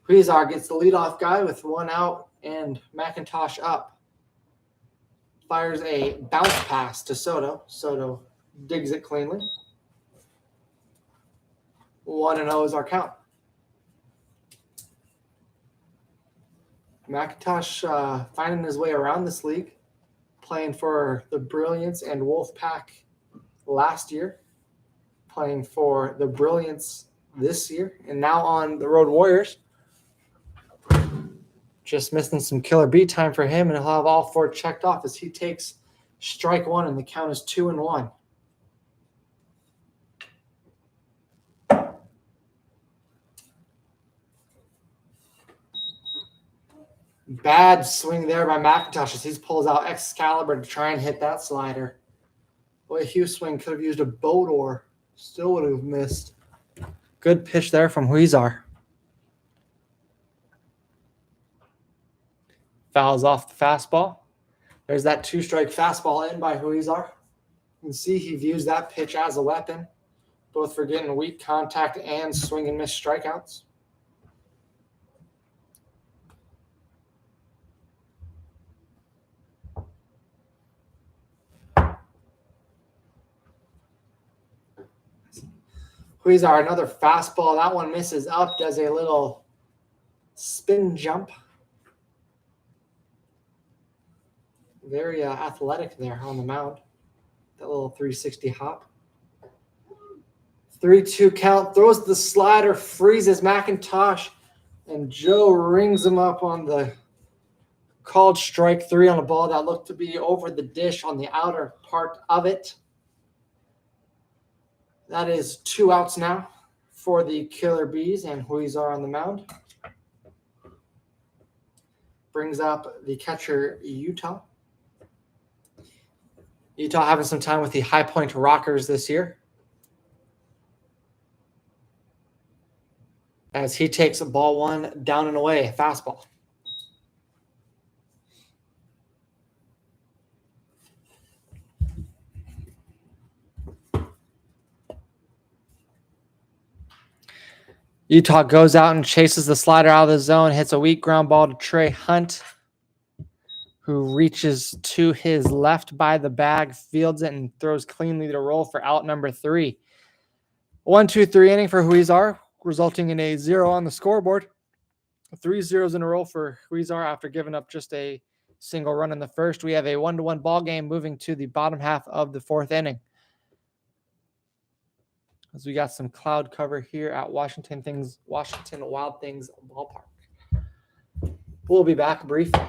Huizar gets the leadoff guy with 1 out and McIntosh up. fires a bounce pass to Soto. Soto digs it cleanly. 1-0 is our count. McIntosh finding his way around this league, playing for the Brilliance and Wolfpack last year, playing for the Brilliance this year, and now on the Road Warriors. Just missing some killer beat time for him, and he'll have all 4 checked off as he takes strike 1, and the count is 2-1. Bad swing there by McIntosh as he pulls out Excalibur to try and hit that slider. Boy, Hughes swing could have used a boat oar. Still would have missed. Good pitch there from YINZER. Fouls off the fastball. There's that 2-strike fastball in by YINZER. You can see he views that pitch as a weapon, both for getting weak contact and swing and miss strikeouts. YINZER, another fastball. That one misses up, does a little spin jump. Very athletic there on the mound. That little 360 hop. 3-2 count. Throws the slider, freezes McIntosh, and Joe rings him up on the called strike 3 on a ball that looked to be over the dish on the outer part of it. That is 2 outs now for the Killer Bees, and YINZER on the mound. Brings up the catcher, Utah. Utah having some time with the High Point Rockers this year, as he takes ball 1 down and away, fastball. Utah goes out and chases the slider out of the zone, hits a weak ground ball to Trey Hunt, who reaches to his left by the bag, fields it, and throws cleanly to roll for out number 3. 1-2-3 inning for YINZER, resulting in a 0 on the scoreboard. 3 zeros in a row for YINZER after giving up just a single run in the first. We have a 1-1 ball game moving to the bottom half of the 4th inning. As we got some cloud cover here at Washington Wild Things ballpark. We'll be back briefly.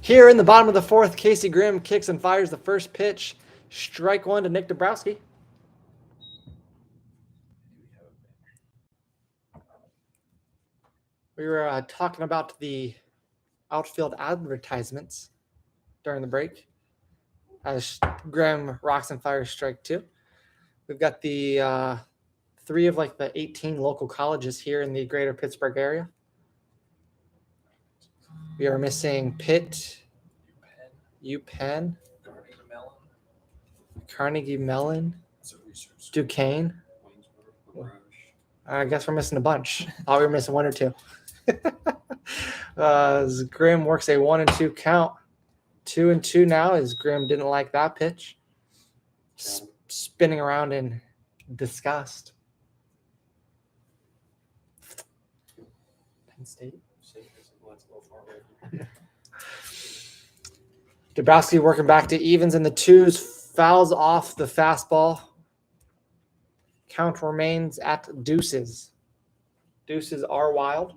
Here in the bottom of the fourth, Casey Grimm kicks and fires the first pitch. Strike one to Nick Dabrowski. We were talking about the outfield advertisements during the break as Grimm rocks and fires strike two. We've got the 3 of like the 18 local colleges here in the greater Pittsburgh area. We are missing Pitt, UPenn, Carnegie Mellon, Duquesne. I guess we're missing a bunch. Thought we were missing 1 or 2. As Grimm works a 1-2 count. 2-2 now as Grimm didn't like that pitch. Spinning around in disgust. Penn State. Dabrowski working back to evens in the 2s, fouls off the fastball. Count remains at deuces. Deuces are wild.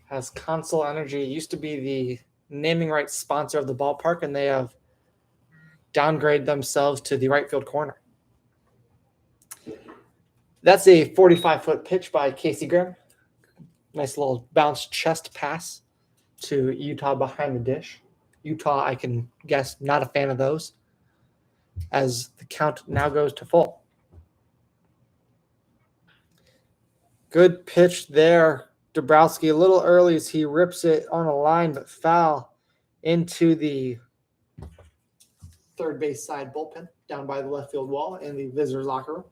As Consol Energy used to be the naming rights sponsor of the ballpark, and they have downgraded themselves to the right field corner. That's a 45-foot pitch by Casey Grimm. Nice little bounce chest pass to Utah behind the dish. Utah, I can guess, not a fan of those, as the count now goes to full. Good pitch there. Dabrowski a little early as he rips it on a line, but foul into the third base side bullpen down by the left field wall in the visitors' locker room.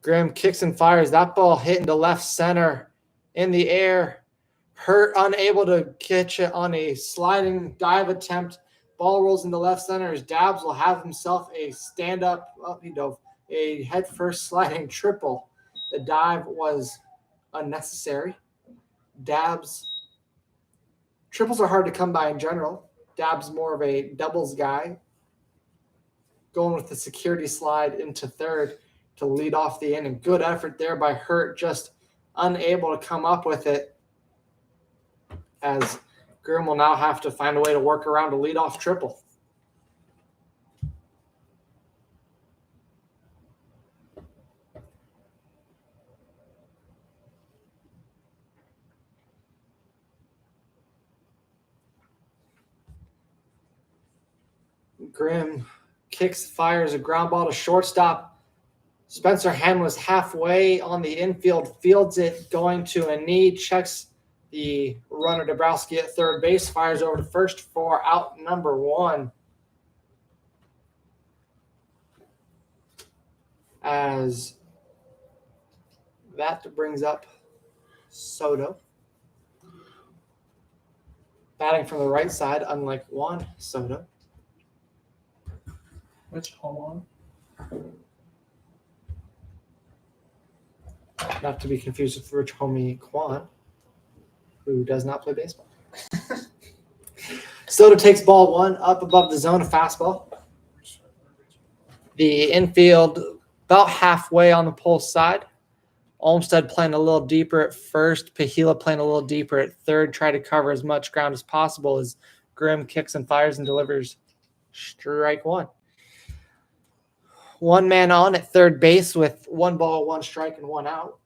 Grimm kicks and fires. That ball hit into left center in the air. Hurt, unable to catch it on a sliding dive attempt. Ball rolls into left center as Dabbs will have himself a stand-up, a head-first sliding triple. The dive was unnecessary. Dabbs, triples are hard to come by in general. Dabbs more of a doubles guy. Going with the security slide into third to lead off the inning. Good effort there by Hurt, just unable to come up with it, as Grimm will now have to find a way to work around a leadoff triple. Grimm kicks, fires a ground ball to shortstop. Spencer Hen was halfway on the infield, fields it, going to a knee, checks the runner Dabrowski at third base, fires over to first for out number 1. As that brings up Soto. Batting from the right side, unlike Juan Soto. Which home on? Not to be confused with Rich Homie Kwan, who does not play baseball. Soto takes ball 1 up above the zone, a fastball. The infield about halfway on the pole side. Olmstead playing a little deeper at first. Pahila playing a little deeper at third. Try to cover as much ground as possible as Grimm kicks and fires and delivers strike 1. 1 man on at third base with 1 ball, 1 strike, and 1 out.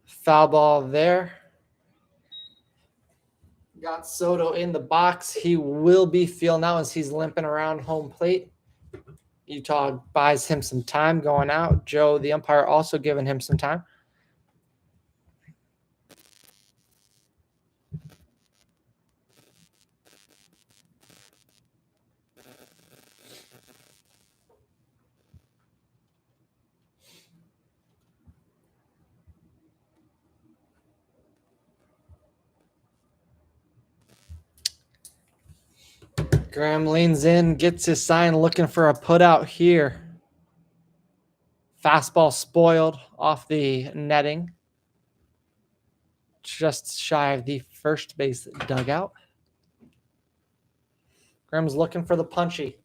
Foul ball there. Got Soto in the box. He will be feeling out as he's limping around home plate. Utah buys him some time going out. Joe, the umpire, also giving him some time. Graham leans in, gets his sign, looking for a putout here. Fastball spoiled off the netting. just shy of the first base dugout. Graham's looking for the punchy.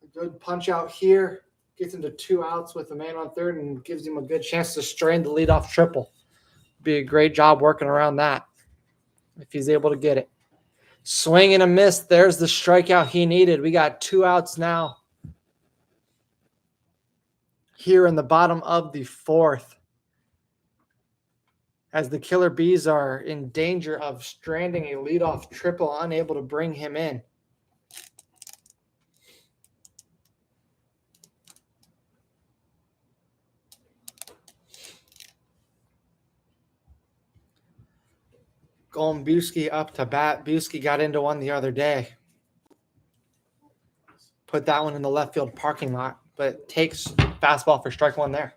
A good punch out here. Gets him to 2 outs with a man on third and gives him a good chance to strain the leadoff triple. Be a great job working around that if he's able to get it. Swing and a miss. There's the strikeout he needed. We got 2 outs now here in the bottom of the 4th, as the Killer Bees are in danger of stranding a leadoff triple, unable to bring him in. Golombuski up to bat. Buski got into one the other day. Put that one in the left field parking lot, but takes fastball for strike one there.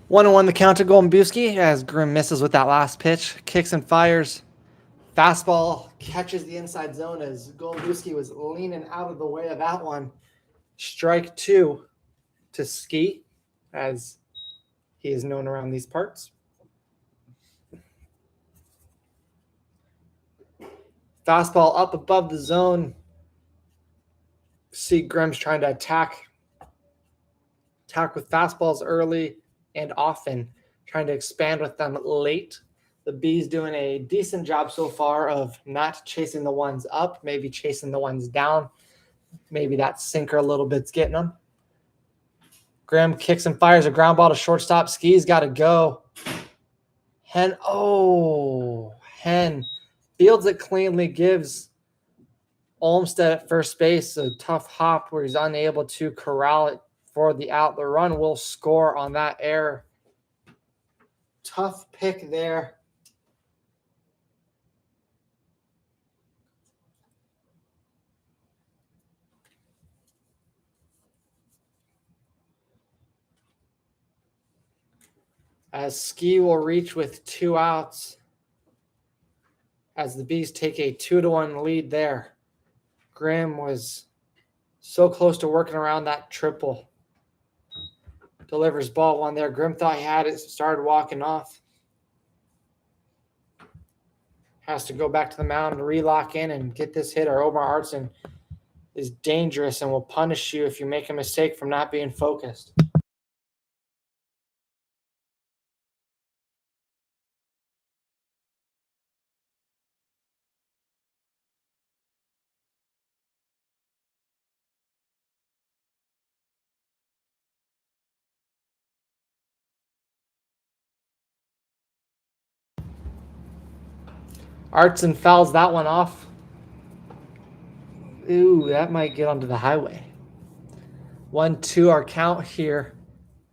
One and one the count to Golombuski as Grimm misses with that last pitch. Kicks and fires. Fastball catches the inside zone as Golombuski was leaning out of the way of that one. Strike 2 to Ski, as he is known around these parts. Fastball up above the zone. See Grimm's trying to attack with fastballs early and often, trying to expand with them late. The Bees doing a decent job so far of not chasing the ones up, maybe chasing the ones down. Maybe that sinker a little bit's getting them. Graham kicks and fires a ground ball to shortstop. Ski's got to go. Hen fields it cleanly, gives Olmsted at first base a tough hop where he's unable to corral it for the out. The run will score on that error. Tough pick there. As Ski will reach with 2 outs, as the Bees take a 2-1 lead there. Graham was so close to working around that triple. Delivers ball 1 there. Grimm thought he had it, started walking off. Has to go back to the mound and relock in and get this hit, or Omar Artson is dangerous and will punish you if you make a mistake from not being focused. Artson fouls that one off. Ooh, that might get onto the highway. 1-2 our count here.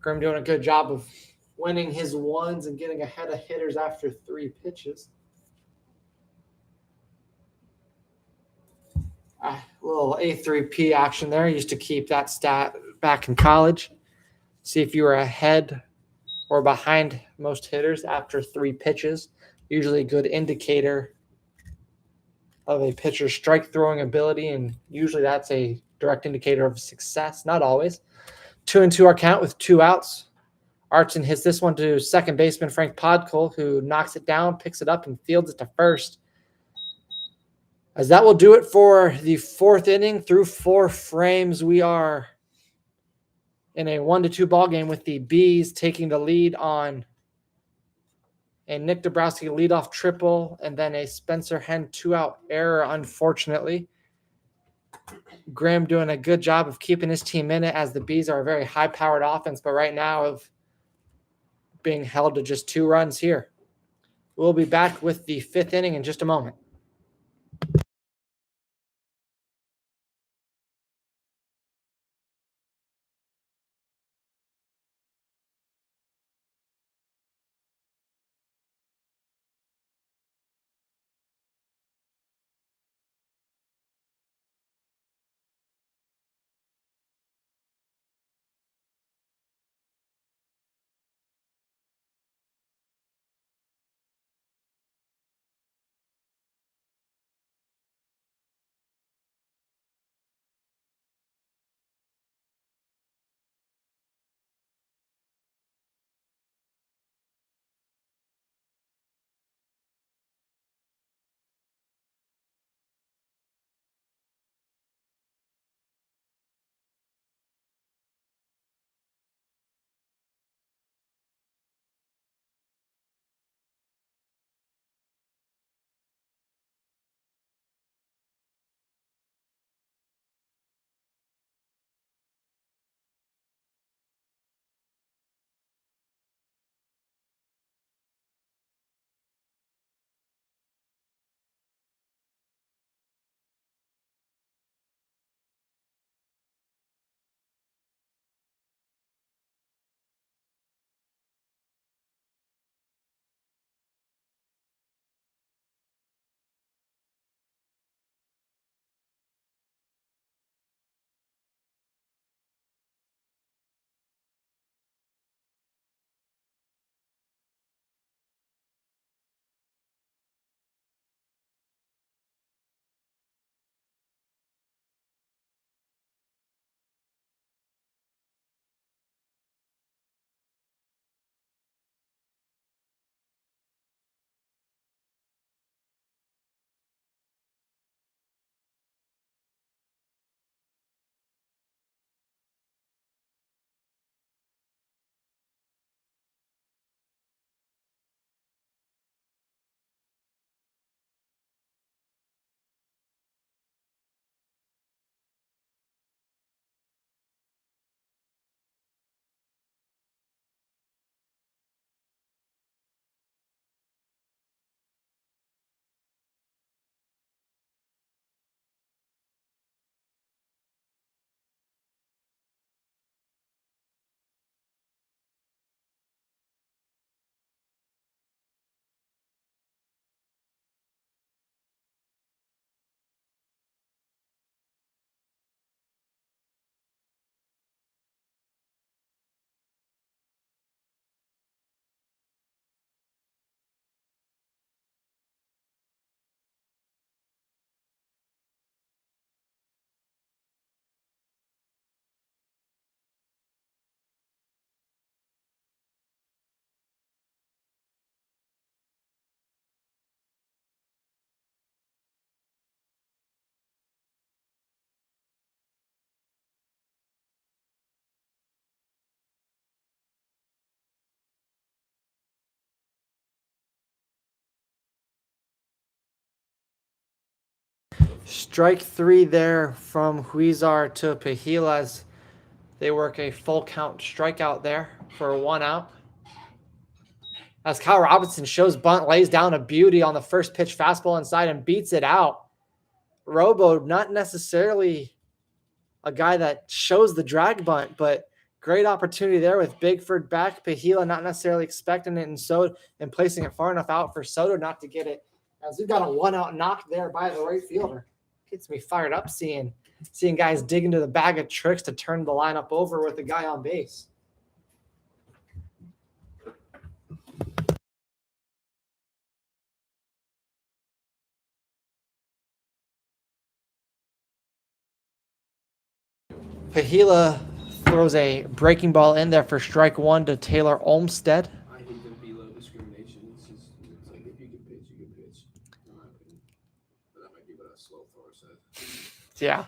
Grimm doing a good job of winning his ones and getting ahead of hitters after 3 pitches. A little A3P action there. Used to keep that stat back in college. See if you were ahead or behind most hitters after 3 pitches. Usually a good indicator of a pitcher's strike throwing ability, and usually that's a direct indicator of success. Not always. 2-2 our count with 2 outs. Artson hits this one to second baseman Frank Podkol, who knocks it down, picks it up, and fields it to first. As that will do it for the 4th inning. Through 4 frames, we are in a 1-2 ball game with the Bees taking the lead on a Nick Dabrowski leadoff triple and then a Spencer Henn 2-out error, unfortunately. Graham doing a good job of keeping his team in it, as the Bees are a very high-powered offense, but right now of being held to just 2 runs here. We'll be back with the 5th inning in just a moment. Strike 3 there from YINZER to Pahilas. They work a full count strikeout there for 1 out. As Kyle Robinson shows bunt, lays down a beauty on the first pitch fastball inside and beats it out. Robo, not necessarily a guy that shows the drag bunt, but great opportunity there with Bigford back. Pahila not necessarily expecting it, and placing it far enough out for Soto not to get it. As we've got a 1 out knock there by the right fielder. Gets me fired up seeing guys dig into the bag of tricks to turn the lineup over with the guy on base. Pahila throws a breaking ball in there for strike 1 to Taylor Olmstead. I hate the below discrimination. It's like if you can pitch, you can pitch. In my opinion, but that might give it a slow thrower set. Yeah.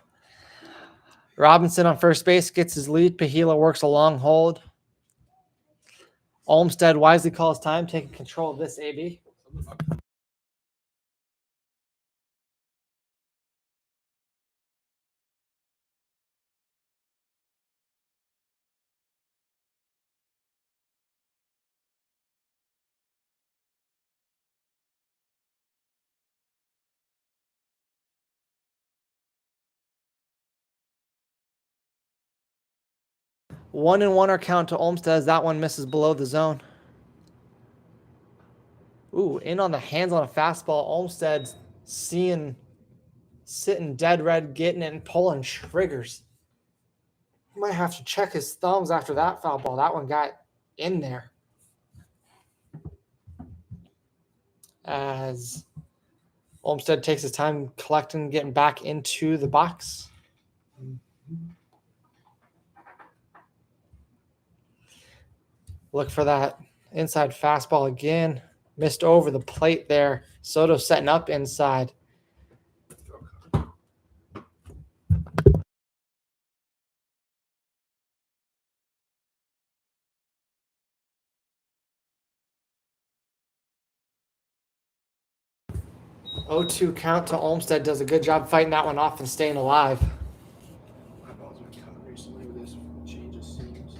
Robinson on first base gets his lead. Pahila works a long hold. Olmstead wisely calls time, taking control of this AB. One and one are count to Olmstead as that one misses below the zone. Ooh, in on the hands on a fastball. Olmstead sitting dead red, getting it and pulling triggers. He might have to check his thumbs after that foul ball. That one got in there. As Olmstead takes his time collecting, getting back into the box. Look for that inside fastball again. Missed over the plate there. Soto setting up inside. Oh, 2 count to Olmstead. Does a good job fighting that one off and staying alive. My balls have been cut recently with this change of seams.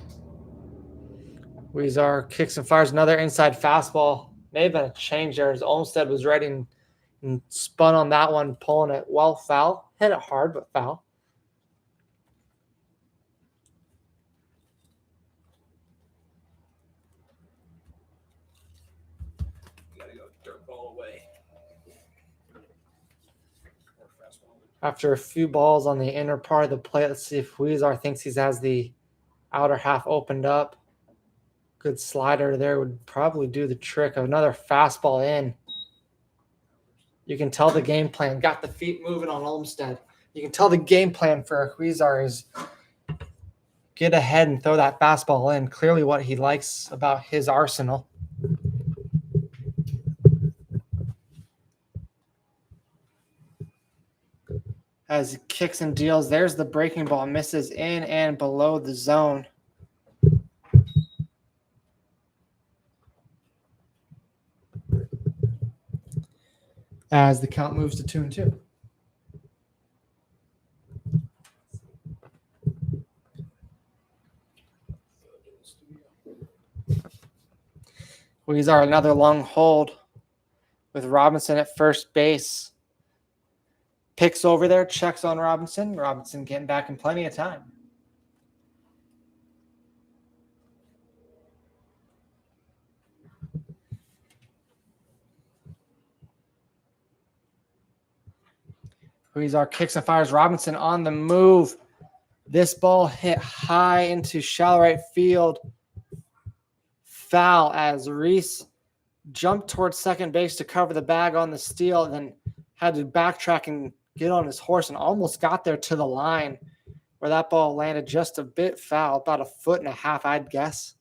YINZER kicks and fires another inside fastball. May have been a change there as Olmstead was ready and spun on that one, pulling it well foul. Hit it hard, but foul. You gotta go dirt ball away. Or fastball. After a few balls on the inner part of the plate, let's see if YINZER thinks he has the outer half opened up. Good slider there would probably do the trick. Another fastball in. You can tell the game plan. Got the feet moving on Olmstead. You can tell the game plan for YINZER is get ahead and throw that fastball in. Clearly what he likes about his arsenal. As he kicks and deals, there's the breaking ball. Misses in and below the zone. As the count moves to 2-2. YINZER another long hold with Robinson at first base. Picks over there, checks on Robinson. Robinson getting back in plenty of time. YINZER kicks and fires. Robinson on the move. This ball hit high into shallow right field. Foul as Reese jumped towards second base to cover the bag on the steal, and then had to backtrack and get on his horse and almost got there to the line where that ball landed just a bit foul, about 1.5 feet, I'd guess.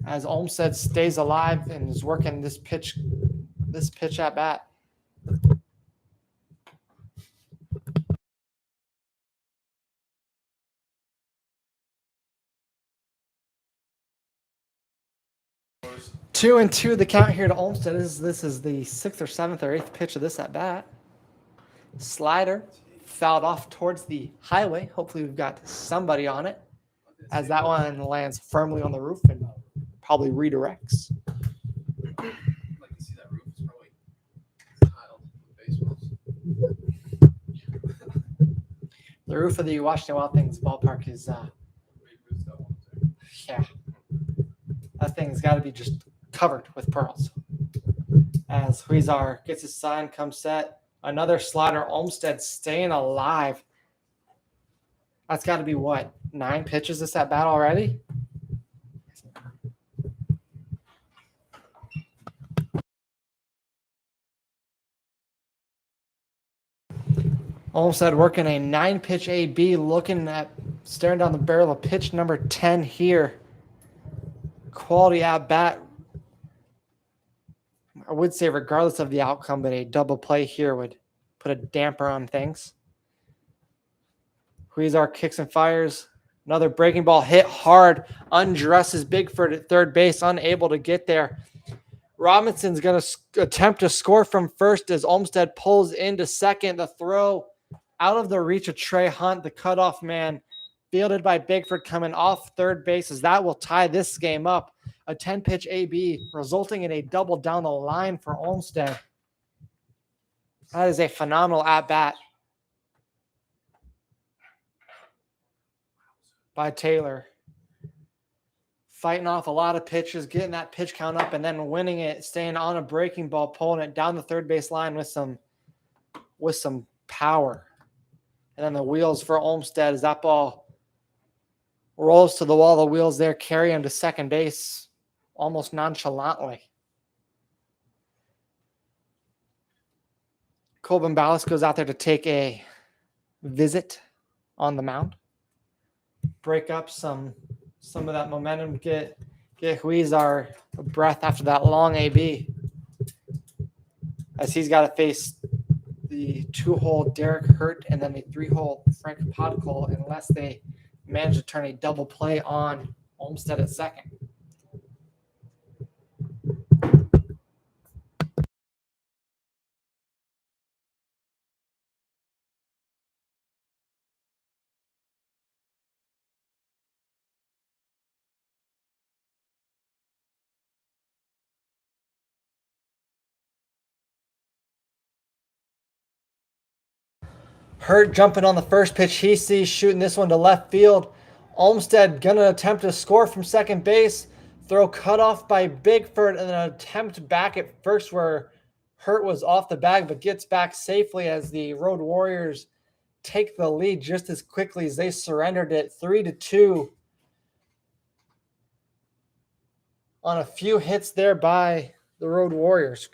As Olmstead stays alive and is working this pitch at bat. 2-2 the count here to Olmsted. This is the 6th or 7th or 8th pitch of this at bat. Slider fouled off towards the highway. Hopefully we've got somebody on it as that one lands firmly on the roof and probably redirects. I'd like to see that roof. It's probably tiled with baseballs. The roof of the Washington Wild Things ballpark is, yeah, that thing's got to be just covered with pearls. As Huizar gets his sign, comes set. Another slider. Olmsted staying alive. That's got to be what? 9 pitches this at bat already? Olmsted working a 9-pitch AB, looking at staring down the barrel of pitch number 10 here. Quality at bat. I would say regardless of the outcome, but a double play here would put a damper on things. Huizar kicks and fires. Another breaking ball hit hard. Undresses Bigford at third base, unable to get there. Robinson's going to attempt to score from first as Olmsted pulls into second. The throw out of the reach of Trey Hunt, the cutoff man, fielded by Bigford, coming off third base, as that will tie this game up. A 10-pitch AB, resulting in a double down the line for Olmsted. That is a phenomenal at-bat by Taylor. Fighting off a lot of pitches, getting that pitch count up, and then winning it, staying on a breaking ball, pulling it down the third base line with some power. And then the wheels for Olmsted as that ball rolls to the wall. The wheels there carry him to second base almost nonchalantly. Colvin Ballas goes out there to take a visit on the mound, break up some of that momentum, get Huizar a breath after that long AB, as he's got to face the 2-hole Derek Hurt and then the 3-hole Frank Podkol unless they manage to turn a double play on Olmsted at second. Hurt jumping on the first pitch he sees, shooting this one to left field. Olmsted gonna attempt to score from second base. Throw cut off by Bigford, and an attempt back at first where Hurt was off the bag, but gets back safely as the Road Warriors take the lead just as quickly as they surrendered it 3-2 on a few hits there by the Road Warriors.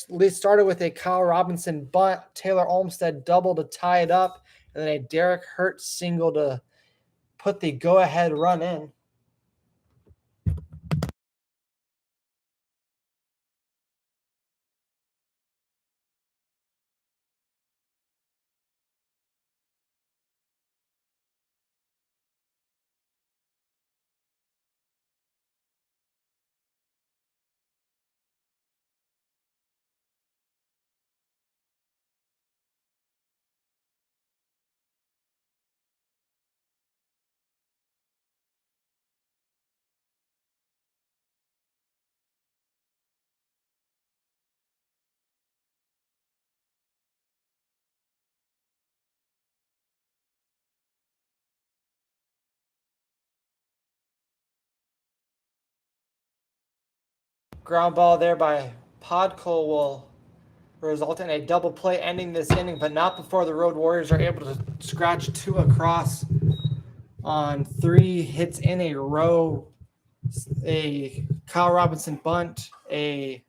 Lee started with a Kyle Robinson bunt, Taylor Olmsted double to tie it up, and then a Derek Hurt single to put the go-ahead run in. Ground ball there by Podkol will result in a double play ending this inning, but not before the Road Warriors are able to scratch 2 across on 3 hits in a row. A Kyle Robinson bunt, a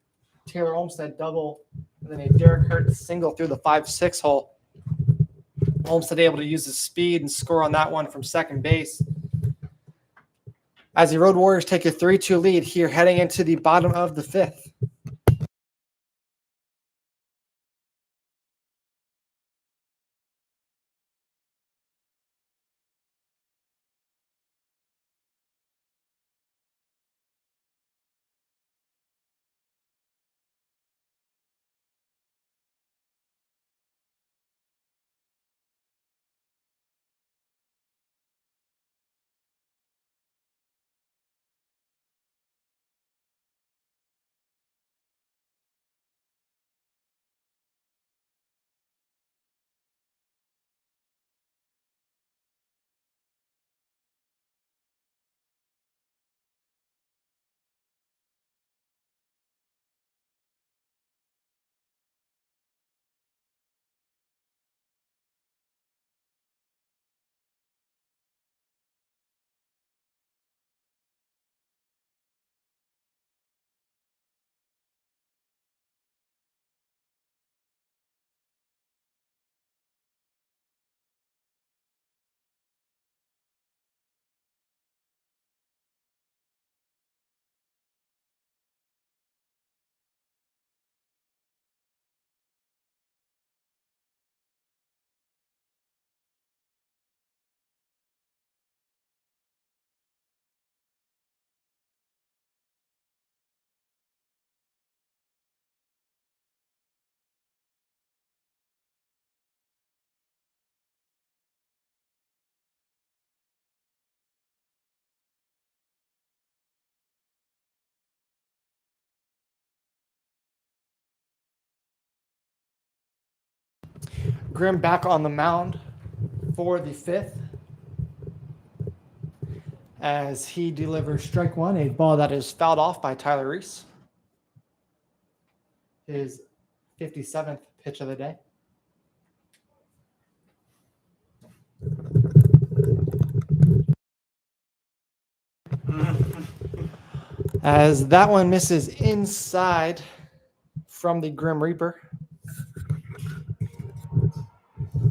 Taylor Olmsted double, and then a Derek Hurt single through the 5-6 hole. Olmsted able to use his speed and score on that one from second base, as the Road Warriors take a 3-2 lead here heading into the bottom of the 5th. Grimm back on the mound for the 5th as he delivers strike one, a ball that is fouled off by Tyler Reese. His 57th pitch of the day. As that one misses inside from the Grim Reaper.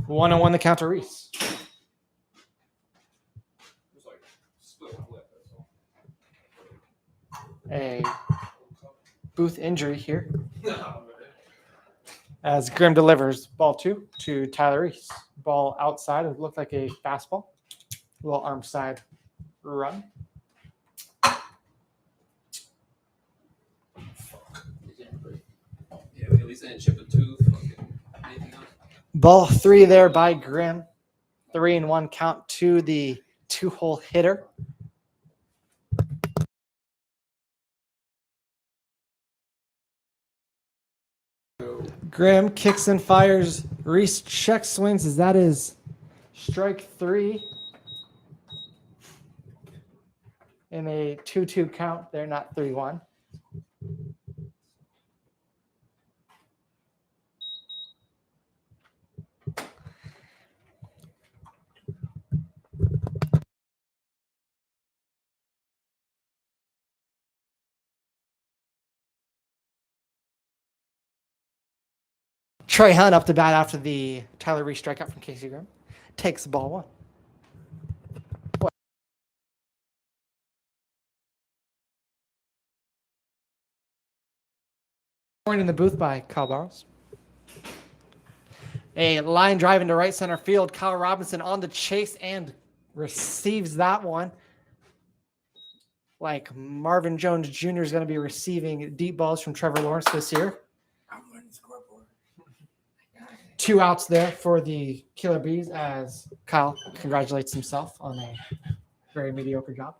1-1 the count to Reese. A booth injury here. As Grim delivers ball 2 to Tyler Reese. Ball outside. It looked like a fastball. Little arm side run. Yeah, at least I didn't chip a tooth. Anything else? Ball 3 there by Grim. 3-1 count to the 2-hole hitter. Grim kicks and fires. Reese check swings as that is strike 3 in a 2-2 count. They're not 3-1. Trey Hunt up to bat after the Tyler Reese strikeout from Casey Grim. Takes the ball 1. Point in the booth by Kyle Barrows. A line drive into right center field. Kyle Robinson on the chase and receives that one. Like Marvin Jones Jr. is going to be receiving deep balls from Trevor Lawrence this year. 2 outs there for the Killer Bees as Kyle congratulates himself on a very mediocre job.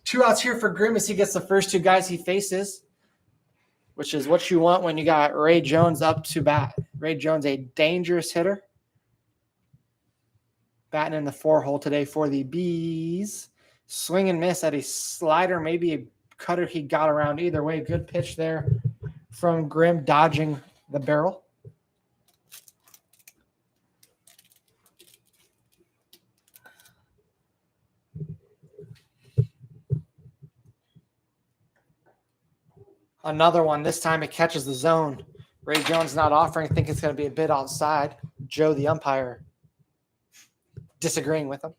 2 outs here for Grim as he gets the first 2 guys he faces, which is what you want when you got Ray Jones up to bat. Ray Jones, a dangerous hitter. Batting in the 4-hole today for the Bees. Swing and miss at a slider, maybe a cutter he got around. Either way, good pitch there from Grim, dodging the barrel. Another one. This time it catches the zone. Ray Jones not offering. Think it's going to be a bit outside. Joe, the umpire, disagreeing with him.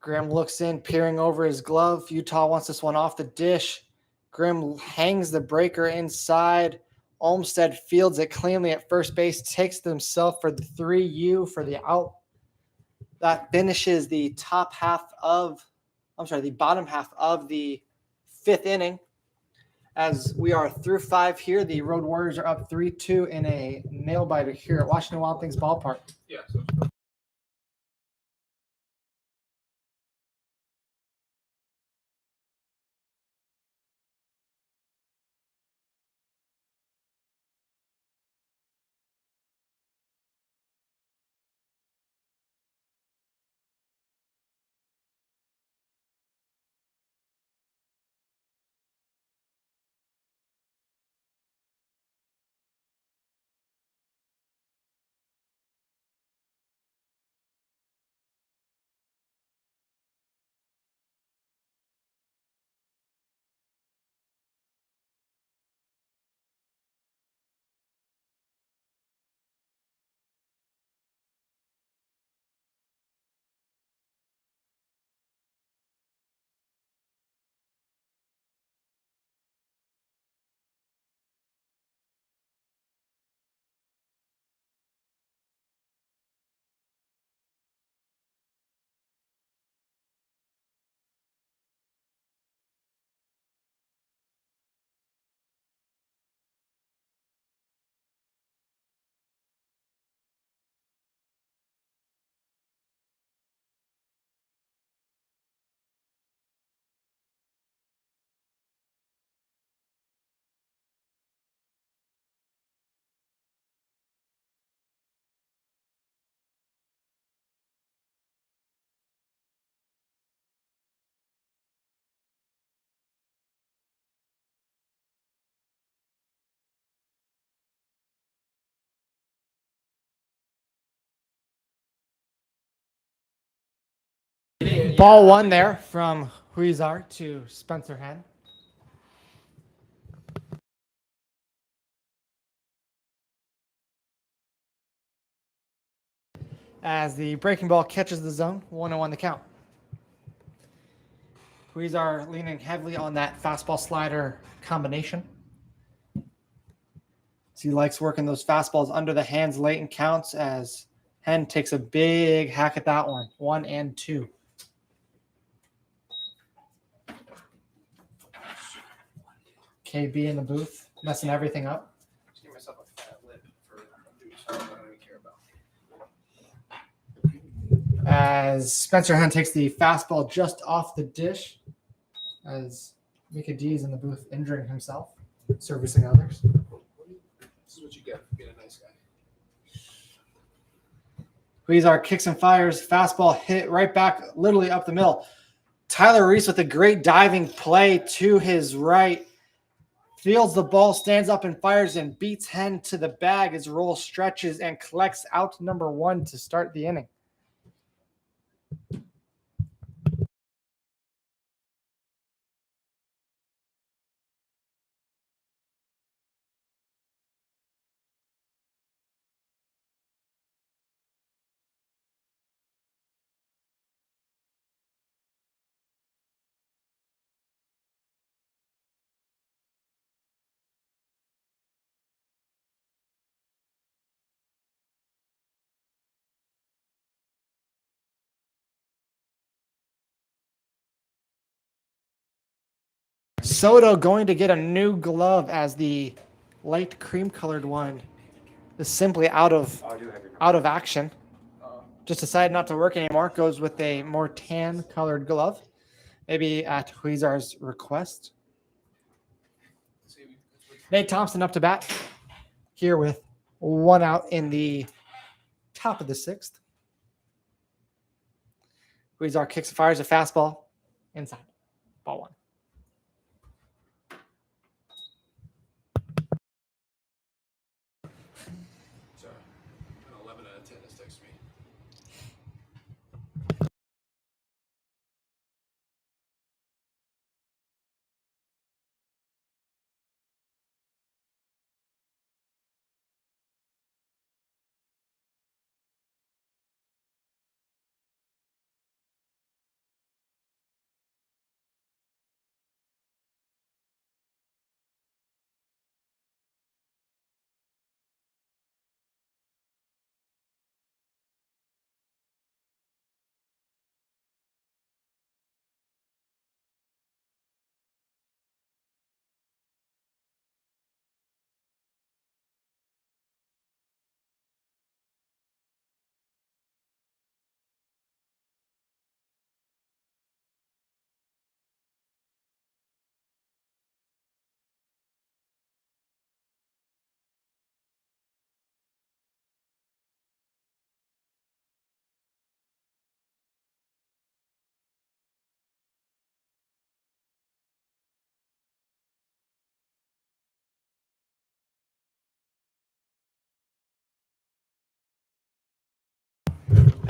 Grim looks in, peering over his glove. Utah wants this one off the dish. Grim hangs the breaker inside. Olmstead fields it cleanly at first base, takes to himself for the 3-U for the out. That finishes the the bottom half of the 5th inning. As we are through 5 here, the Road Warriors are up 3-2 in a nail biter here at Washington Wild Things Ballpark. Yeah. So Ball one there from Huizar to Spencer Hen. As the breaking ball catches the zone, 1-1 the count. Huizar leaning heavily on that fastball slider combination. So he likes working those fastballs under the hands late in counts as Hen takes a big hack at that one. 1-2. KB in the booth, messing everything up. Just give myself a fat lip for doing something I don't even care about. As Spencer Hen takes the fastball just off the dish. As Mika D is in the booth injuring himself, servicing others. This is what you get for being a nice guy. Huizar kicks and fires. Fastball hit right back, literally up the middle. Tyler Reese with a great diving play to his right. Fields the ball, stands up and fires and beats Hen to the bag as Roll stretches and collects out number 1 to start the inning. Soto going to get a new glove as the light cream colored one is simply out of action. Just decided not to work anymore. Goes with a more tan colored glove, maybe at Huizar's request. Nate Thompson up to bat here with 1 out in the top of the 6th. Huizar kicks and fires a fastball inside. Ball 1. Sorry. An 11 out of 10 has texted me.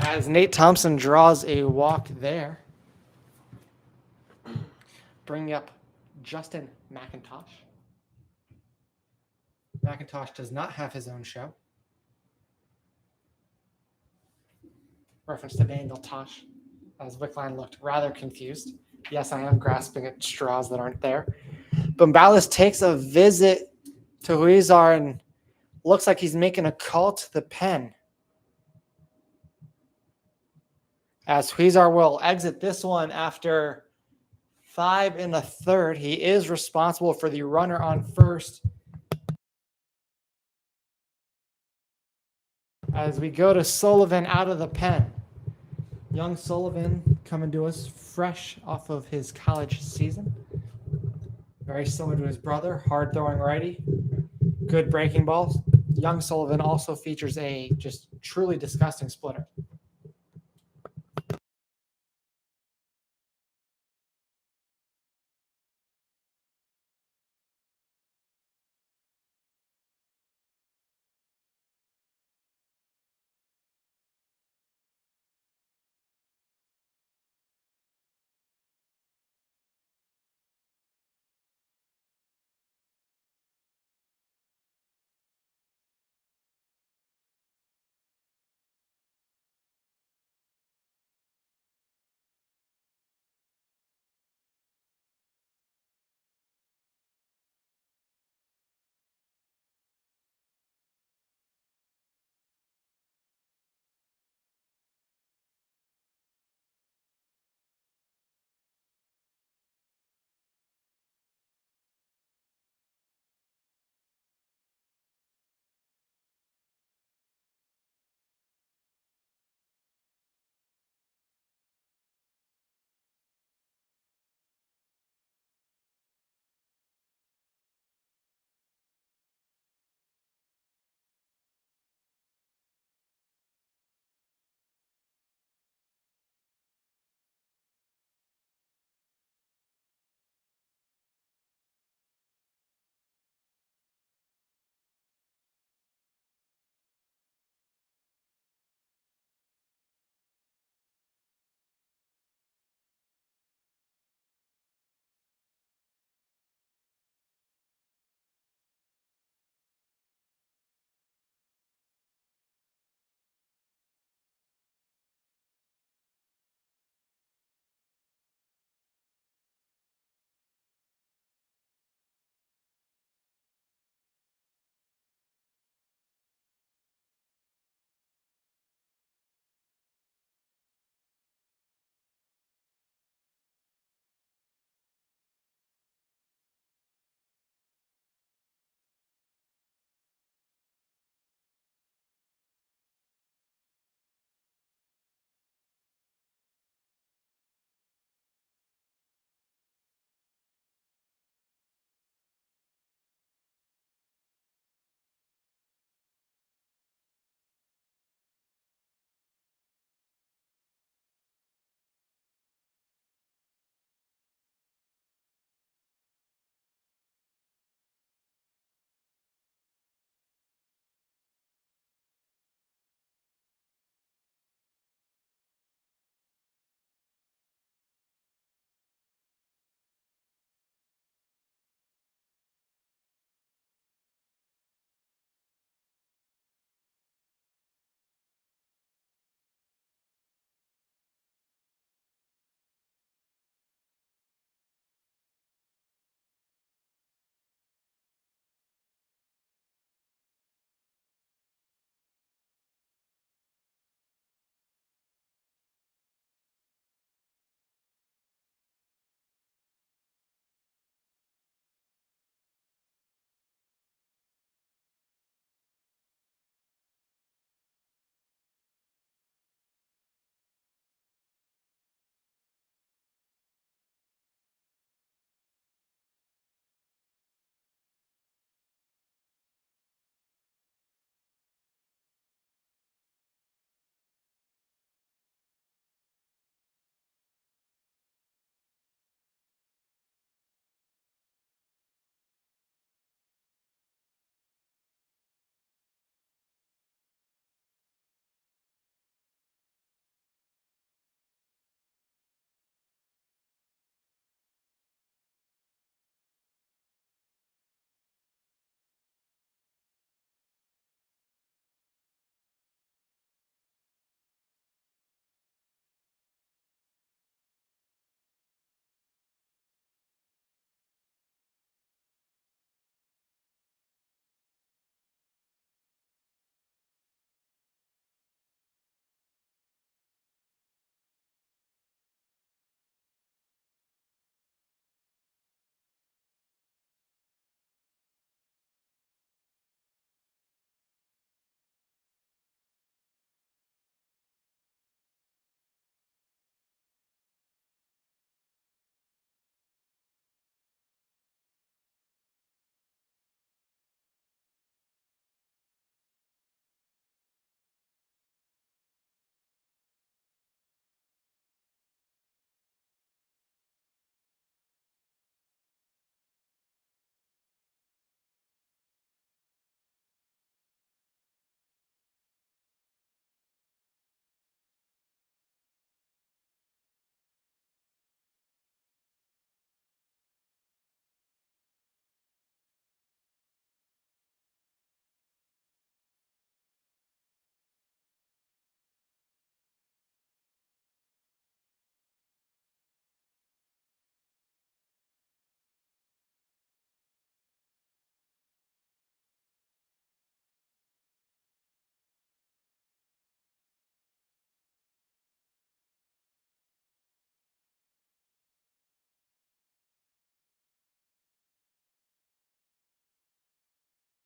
As Nate Thompson draws a walk there. Bringing up Justin McIntosh. McIntosh does not have his own show. Reference to Daniel Tosh, as Wickline looked rather confused. Yes, I am grasping at straws that aren't there. Bombalis takes a visit to Huizar and looks like he's making a call to the pen. As Huizar will exit this one after 5 1/3. He is responsible for the runner on first. As we go to Sullivan out of the pen. Young Sullivan coming to us fresh off of his college season. Very similar to his brother, hard throwing righty, good breaking balls. Young Sullivan also features a just truly disgusting splitter.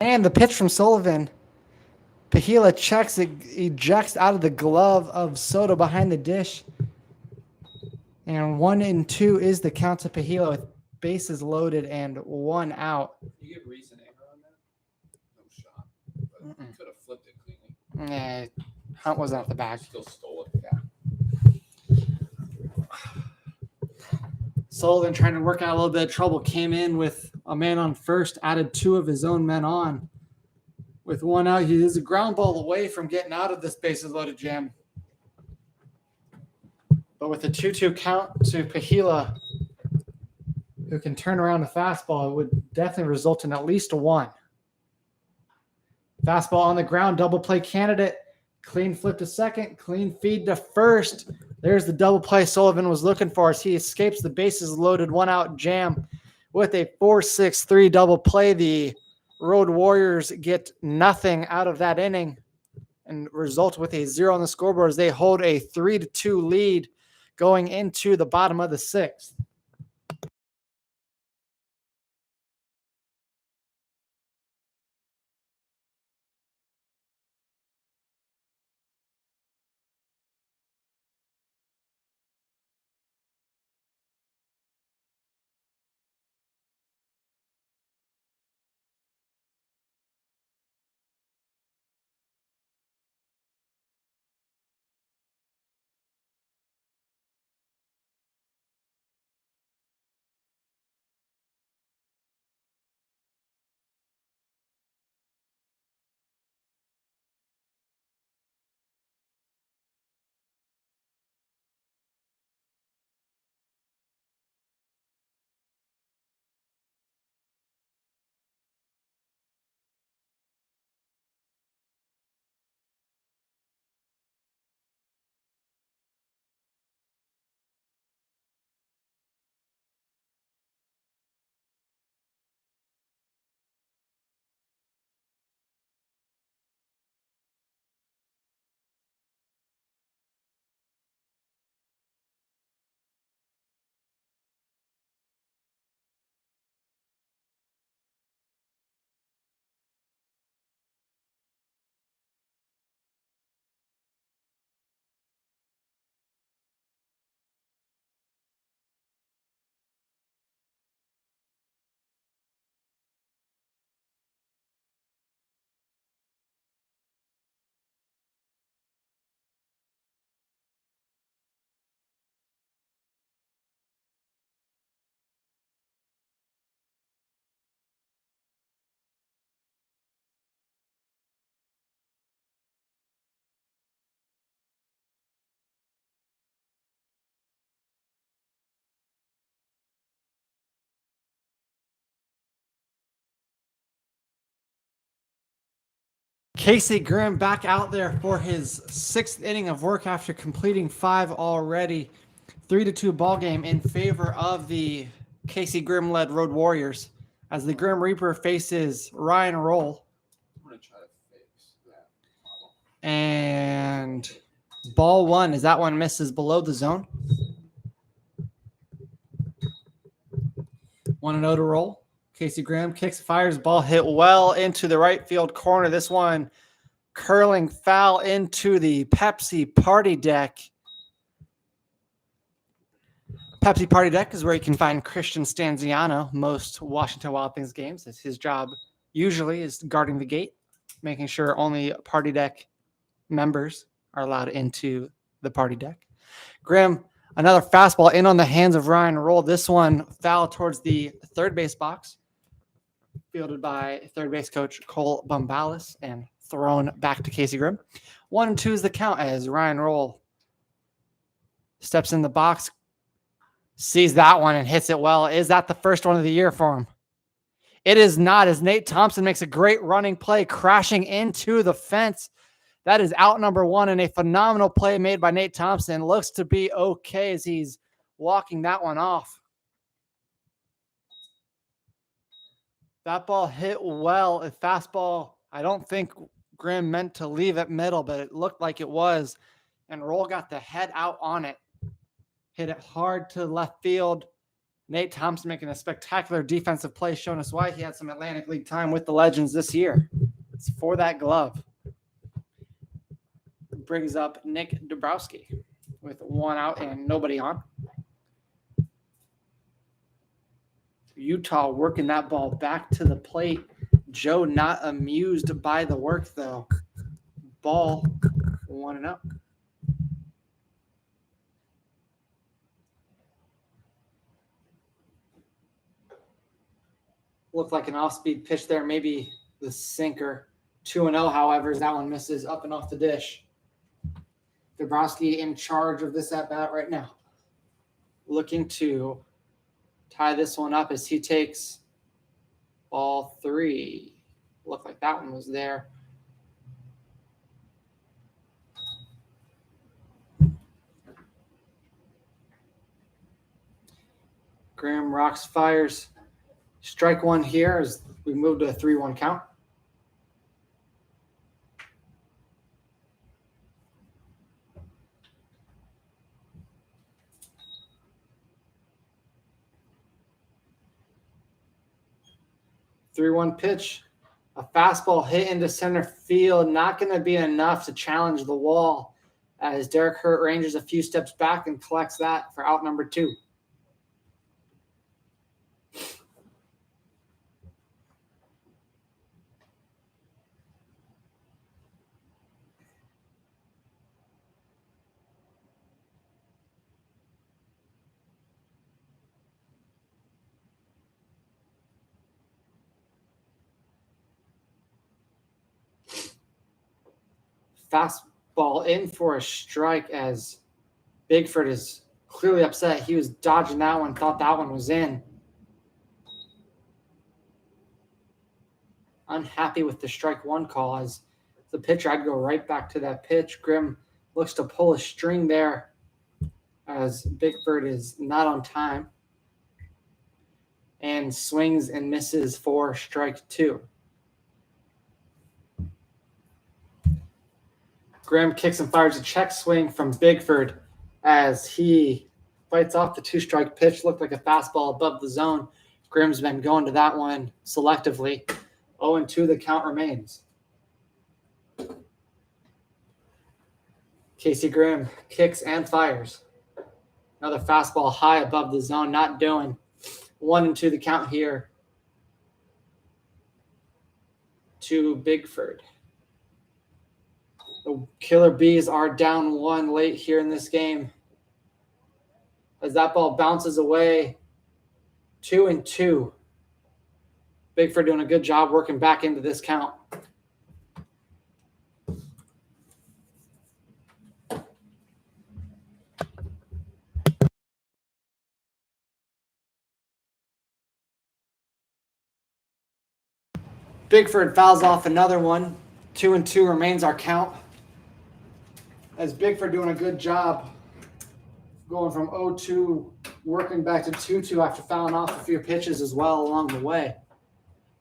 And the pitch from Sullivan. Pahila checks it, ejects out of the glove of Soto behind the dish. And 1-2 is the count to Pahila with bases loaded and 1 out. You get Reese an error on that? No shot. But he could have flipped it cleanly. Yeah, Hunt wasn't at the bag. Still stole it. Yeah. Sullivan, trying to work out a little bit of trouble, came in with a man on first, added 2 of his own men on. With 1 out, he is a ground ball away from getting out of this bases loaded jam. But with a 2-2 count to Pahila, who can turn around a fastball, it would definitely result in at least a 1. Fastball on the ground, double play candidate. Clean flip to second, clean feed to first. There's the double play Sullivan was looking for as he escapes the bases loaded 1 out jam with a 4-6-3 double play. The Road Warriors get nothing out of that inning and result with a 0 on the scoreboard as they hold a 3-2 lead going into the bottom of the 6th. Casey Grimm back out there for his 6th inning of work after completing 5 already. 3-2 ball game in favor of the Casey Grimm-led Road Warriors as the Grim Reaper faces Ryan Roll. I'm going to try to fix that problem. And ball 1, as that one misses below the zone. 1-0 to Roll. Casey Grimm kicks, fires, ball hit well into the right field corner. This one curling foul into the Pepsi Party Deck. Pepsi Party Deck is where you can find Christian Stanziano most Washington Wild Things games. It's his job usually is guarding the gate, making sure only Party Deck members are allowed into the Party Deck. Grimm, another fastball in on the hands of Ryan Roll. This one foul towards the third base box, fielded by third base coach Cole Bumbalis and thrown back to Casey Grimm. 1-2 is the count as Ryan Roll steps in the box, sees that one and hits it well. Is that the first one of the year for him? It is not, as Nate Thompson makes a great running play, crashing into the fence. That is out number 1 and a phenomenal play made by Nate Thompson. Looks to be okay as he's walking that one off. That ball hit well. A fastball, I don't think Grimm meant to leave it middle, but it looked like it was. And Roll got the head out on it. Hit it hard to left field. Nate Thompson making a spectacular defensive play, showing us why he had some Atlantic League time with the Legends this year. It's for that glove. Brings up Nick Dabrowski with 1 out and nobody on. Utah working that ball back to the plate. Joe not amused by the work, though. Ball 1-0. Looked like an off-speed pitch there, maybe the sinker. 2-0, however, as that one misses up and off the dish. Dabrowski in charge of this at-bat right now. Looking to tie this one up as he takes ball 3. Looked like that one was there. Graham rocks, fires. Strike 1 here as we move to a 3-1 count. Three-one pitch. A fastball hit into center field. Not going to be enough to challenge the wall as Derek Hurt ranges a few steps back and collects that for out number 2. Fastball in for a strike as Bigford is clearly upset. He was dodging that one, thought that one was in. Unhappy with the strike 1 call as the pitcher. I'd go right back to that pitch. Grimm looks to pull a string there as Bigford is not on time and swings and misses for strike 2. Graham kicks and fires a check swing from Bigford as he fights off the 2-strike pitch. Looked like a fastball above the zone. Graham's been going to that one selectively. 0-2 the count remains. Casey Graham kicks and fires. Another fastball high above the zone, not doing. 1-2 the count here to Bigford. The Killer Bees are down 1 late here in this game. As that ball bounces away, 2-2. Bigford doing a good job working back into this count. Bigford fouls off another one. 2-2 remains our count. As Bigford doing a good job going from 0-2, working back to 2-2 after fouling off a few pitches as well along the way.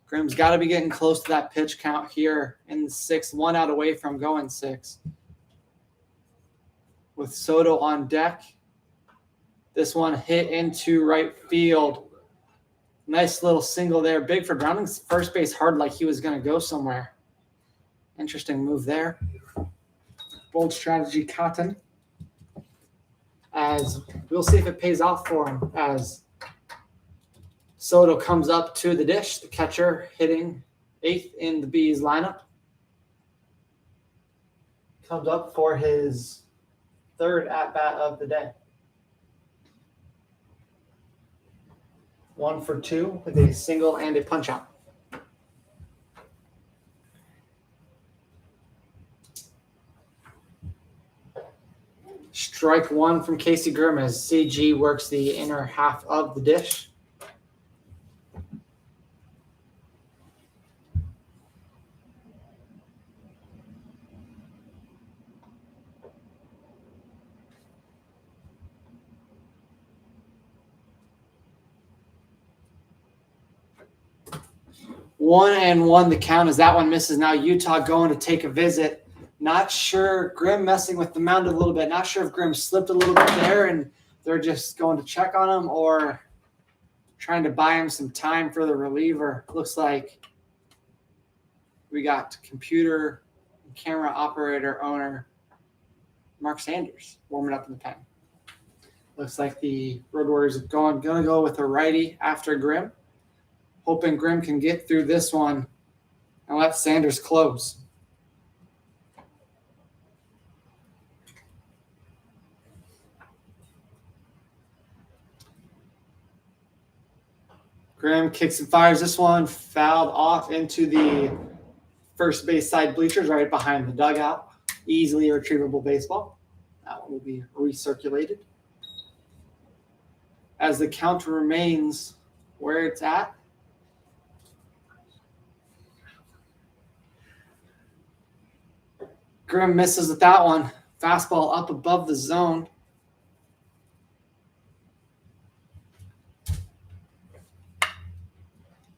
Graham's got to be getting close to that pitch count here in the 6th, 1 out away from going 6. With Soto on deck. This one hit into right field. Nice little single there. Bigford rounding first base hard like he was going to go somewhere. Interesting move there. Bold strategy, Cotton. As we'll see if it pays off for him as Soto comes up to the dish. The catcher hitting 8th in the Bees lineup. Comes up for his 3rd at-bat of the day. 1 for 2 with a single and a punch-out. Strike 1 from Casey Graham as CG works the inner half of the dish. One and one the count as that one misses. Now Utah going to take a visit. Not sure. Grimm messing with the mound a little bit. Not sure if Grimm slipped a little bit there and they're just going to check on him, or trying to buy him some time for the reliever. Looks like we got computer and camera operator owner Mark Sanders warming up in the pen. Looks like the Road Warriors are going to go with a righty after Grimm, hoping Grimm can get through this one and let Sanders close. Grimm kicks and fires this one, fouled off into the first base side bleachers right behind the dugout. Easily retrievable baseball. That one will be recirculated. As the count remains where it's at. Grimm misses with that one. Fastball up above the zone.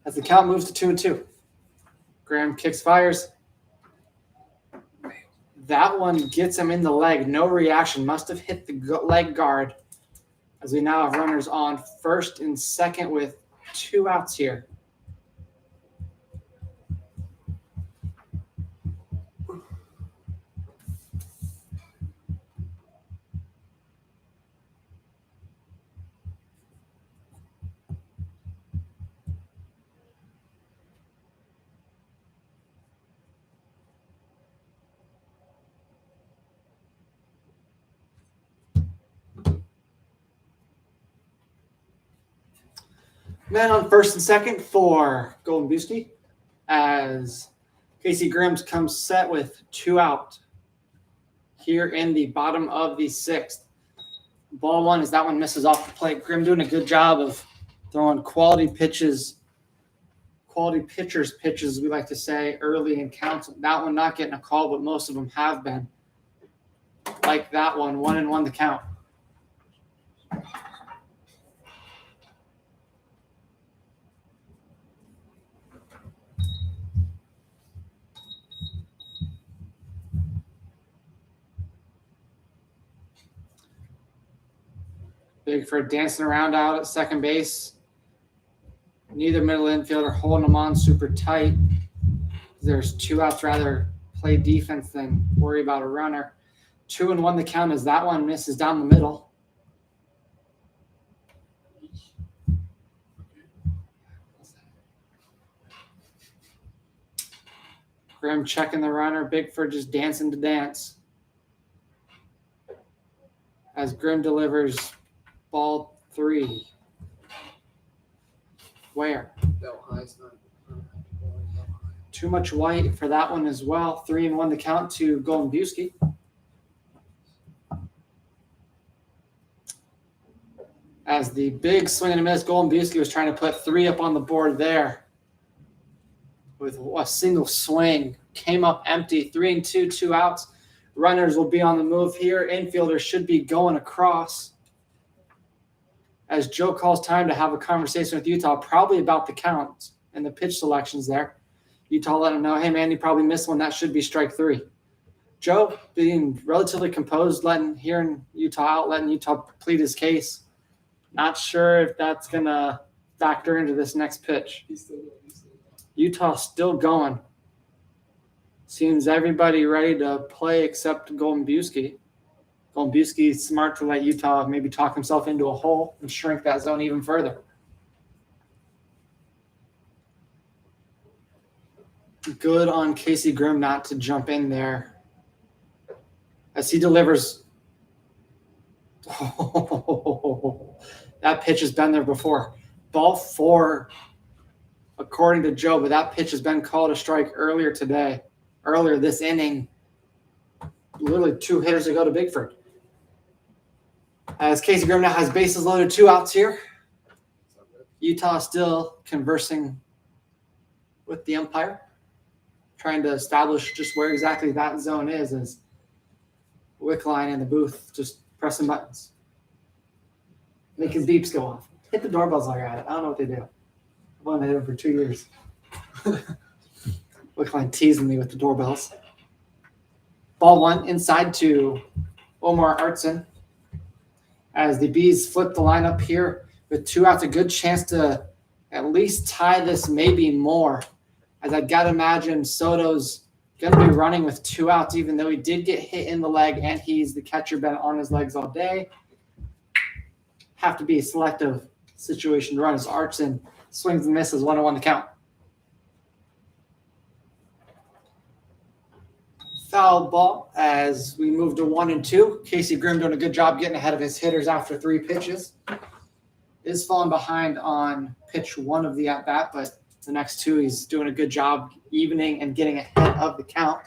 As the count moves to 2-2. Grimm kicks, fires. That one gets him in the leg. No reaction. Must have hit the leg guard. As we now have runners on first and second with 2 outs here. Men on first and second for Golden Boosty as Casey Grimm comes set with 2 out here in the bottom of the 6th. Ball 1 as that one misses off the plate. Grimm doing a good job of throwing quality pitchers pitches, we like to say, early in counts. That one not getting a call, but most of them have been. Like that one, 1-1 the count. Bigford dancing around out at second base. Neither middle infielder holding them on super tight. There's 2 outs, rather play defense than worry about a runner. 2-1 the count as that one misses down the middle. Grimm checking the runner. Bigford just dancing to dance. As Grimm delivers ball 3. Where? Too much white for that one as well. 3-1 the count to Golden Boosty. As the big swing and a miss, Golden Boosty was trying to put 3 up on the board there. With a single swing. Came up empty. 3-2, 2 outs. Runners will be on the move here. Infielders should be going across. As Joe calls time to have a conversation with Utah, probably about the count and the pitch selections there. Utah let him know, hey, man, you probably missed one. That should be strike 3. Joe being relatively composed, hearing Utah out, letting Utah plead his case. Not sure if that's going to factor into this next pitch. Utah still going. Seems everybody ready to play except Golden Boosty. Golden Boosty smart to let Utah maybe talk himself into a hole and shrink that zone even further. Good on Casey Grimm not to jump in there. As he delivers. Oh, that pitch has been there before. Ball 4, according to Joe, but that pitch has been called a strike earlier this inning. Literally 2 hitters ago to Bigford. As Casey Grimm now has bases loaded, 2 outs here. Utah still conversing with the umpire, trying to establish just where exactly that zone is as Wickline in the booth just pressing buttons. Making beeps go off. Hit the doorbells while you're at it. I don't know what they do. I've only hit them for 2 years. Wickline teasing me with the doorbells. Ball 1 inside to Omar Artson. As the Bees flip the lineup here with 2 outs, a good chance to at least tie this, maybe more. As I got to imagine Soto's going to be running with 2 outs, even though he did get hit in the leg and he's the catcher, been on his legs all day. Have to be a selective situation to run as Artson swings and misses, 1-1 to count. Foul ball as we move to 1-2. Casey Grimm doing a good job getting ahead of his hitters after 3 pitches. Is falling behind on pitch 1 of the at-bat, but the next 2 he's doing a good job evening and getting ahead of the count.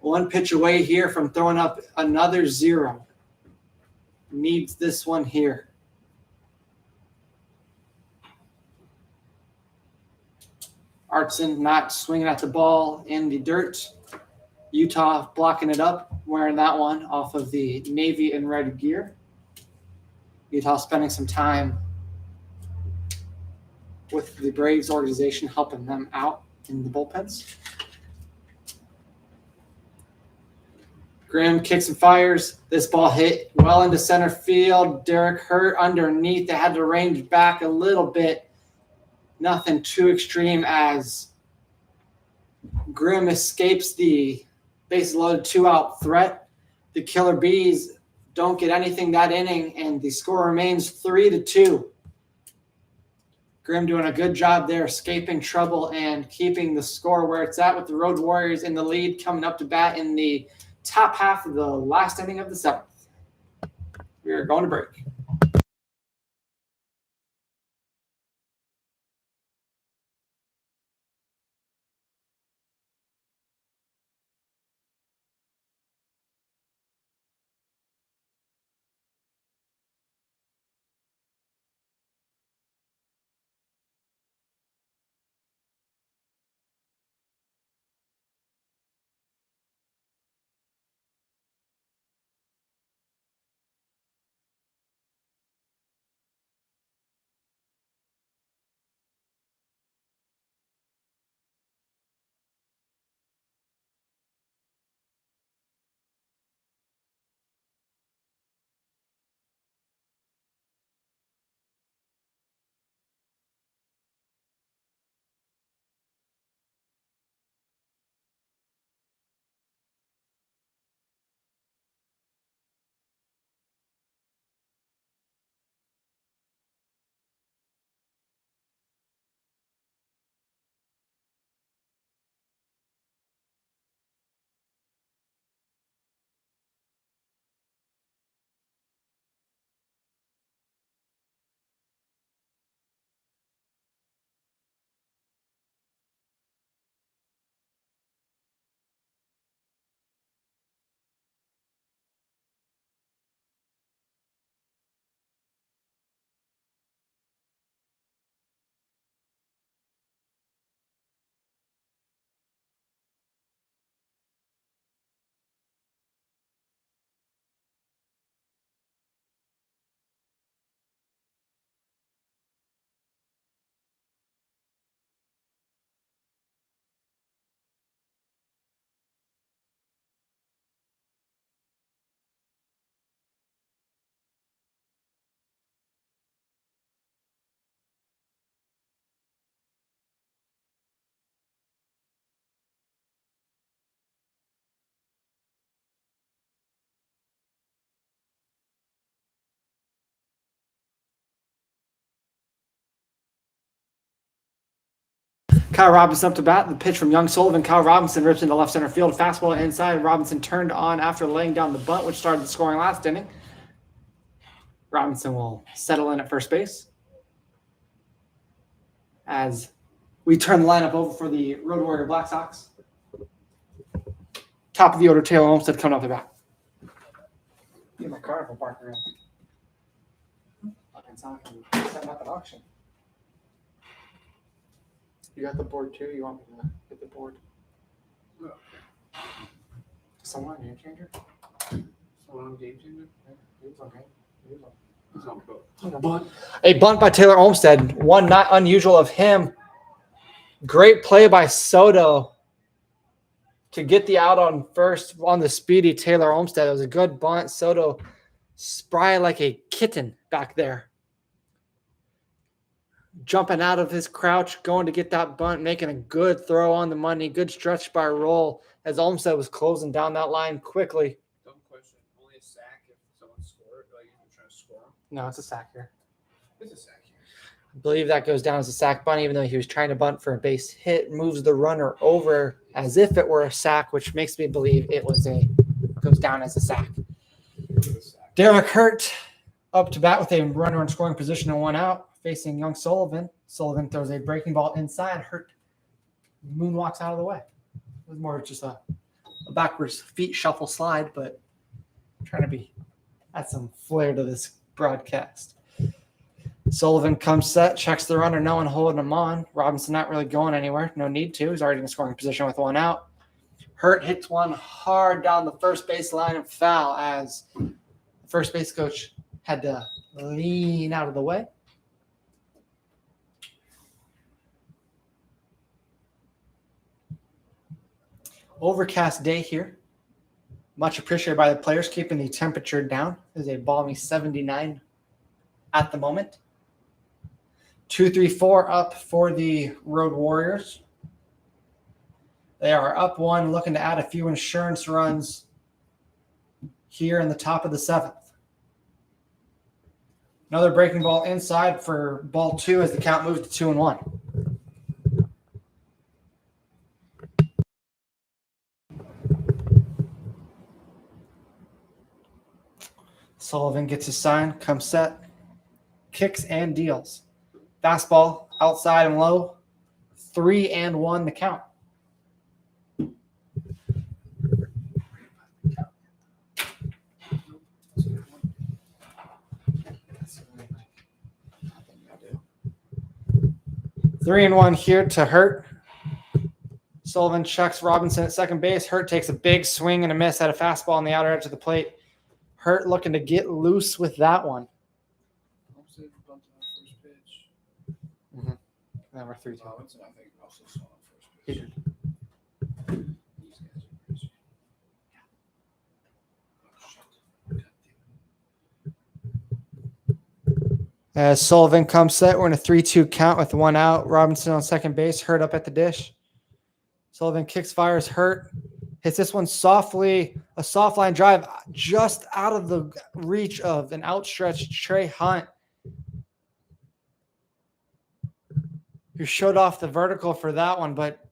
1 pitch away here from throwing up another 0. Needs this one here. Artson not swinging at the ball in the dirt. Utah blocking it up, wearing that one off of the navy and red gear. Utah spending some time with the Braves organization, helping them out in the bullpens. Grimm kicks and fires. This ball hit well into center field. Derek Hurt underneath. They had to range back a little bit. Nothing too extreme as Grimm escapes the bases loaded 2-out threat. The Killer Bees don't get anything that inning, and the score remains 3-2. Grimm doing a good job there, escaping trouble and keeping the score where it's at, with the Road Warriors in the lead coming up to bat in the top half of the last inning of the 7th. We are going to break. Kyle Robinson up to bat. The pitch from Young Sullivan. Kyle Robinson rips into left center field. Fastball inside. Robinson turned on after laying down the bunt, which started the scoring last inning. Robinson will settle in at first base as we turn the lineup over for the Road Warrior Black Sox. Top of the order, Taylor Olmsted coming up the bat. Get my carnival park around. Setting up an auction. You got the board too? You want me to get the board? Okay. Someone game changer? Someone on game changer? It's okay. It's on both. A bunt by Taylor Olmsted. One not unusual of him. Great play by Soto to get the out on first on the speedy Taylor Olmsted. It was a good bunt. Soto spry like a kitten back there. jumping out of his crouch, going to get that bunt, making a good throw on the money, good stretch by Roll as Olmstead was closing down that line quickly. Dumb question. Only a sack if someone scored, like if you're trying to score. No, it's a sack here. It's a sack here. I believe that goes down as a sack bunt, even though he was trying to bunt for a base hit, moves the runner over as if it were a sack, which makes me believe it goes down as a sack. Derek Hurt up to bat with a runner in scoring position and 1 out, facing young Sullivan. Sullivan throws a breaking ball inside. Hurt moonwalks out of the way. It was more just a backwards feet shuffle slide, but I'm trying to add some flair to this broadcast. Sullivan comes set, checks the runner, no one holding him on. Robinson not really going anywhere. No need to. He's already in the scoring position with 1 out. Hurt hits one hard down the first base line and foul as the first base coach had to lean out of the way. Overcast day here. Much appreciated by the players, keeping the temperature down. It is a balmy 79 at the moment. 2-3-4 up for the Road Warriors. They are up 1, looking to add a few insurance runs here in the top of the 7th. Another breaking ball inside for ball 2 as the count moves to 2-1. Sullivan gets his sign, comes set, kicks and deals. Fastball outside and low, 3-1 the count. Three and 1 here to Hurt. Sullivan checks Robinson at second base. Hurt takes a big swing and a miss at a fastball on the outer edge of the plate. Hurt looking to get loose with that one. Olmstead bumped on first pitch. Now we're 3-2. Robinson, I think, also saw on first He pitch. did. These guys are crazy. Oh, shit. As Sullivan comes set, we're in a 3-2 count with 1 out. Robinson on second base, Hurt up at the dish. Sullivan kicks, fires, Hurt. Hits this one softly, a soft line drive just out of the reach of an outstretched Trey Hunt, who showed off the vertical for that one, but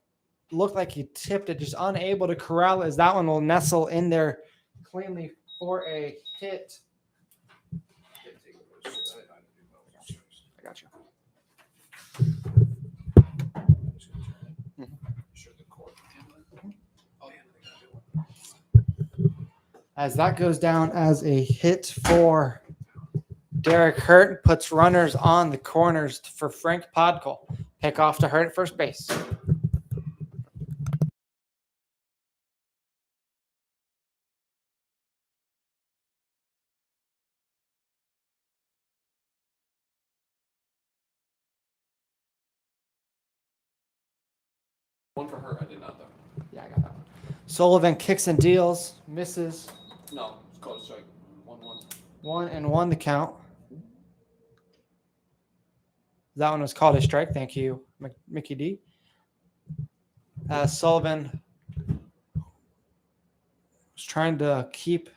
looked like he tipped it, just unable to corral it, as that one will nestle in there cleanly for a hit. I got you. As that goes down as a hit for Derek Hurt, puts runners on the corners for Frank Podkol. Pick off to Hurt at first base. One for her, I did not though. Yeah, I got that one. Sullivan kicks and deals, misses. No, it's close strike. 1-1. 1-1 the count. That one was called a strike. Thank you, Mickey D. Sullivan was trying to keep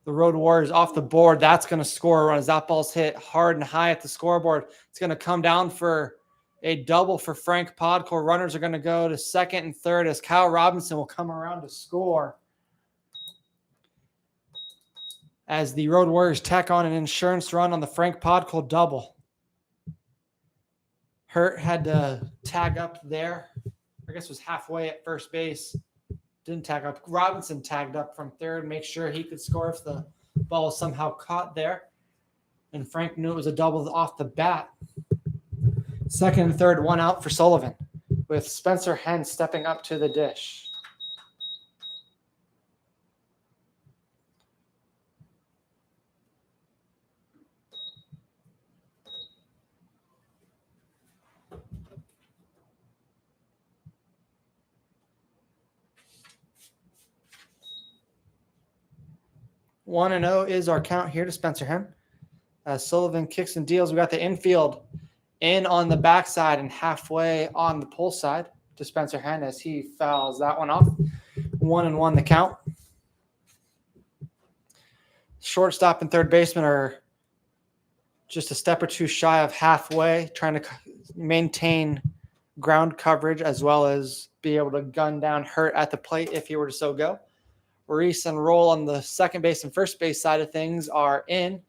the Road Warriors off the board. That's going to score a run as that ball's hit hard and high at the scoreboard. It's going to come down for a double for Frank Podkol. Runners are going to go to second and third as Kyle Robinson will come around to score. As the Road Warriors tack on an insurance run on the Frank Podkol double. Hurt had to tag up there. I guess it was halfway at first base. Didn't tag up. Robinson tagged up from third, make sure he could score if the ball was somehow caught there. And Frank knew it was a double off the bat. Second and third, 1 out for Sullivan, with Spencer Henn stepping up to the dish. One and 0 is our count here to Spencer Henn. Sullivan kicks and deals. We got the infield in on the backside and halfway on the pull side to Spencer Hen as he fouls that one off. 1-1 the count. Shortstop and third baseman are just a step or two shy of halfway, trying to maintain ground coverage as well as be able to gun down Hurt at the plate if he were to so go. Reese and Roll on the second base and first base side of things are in,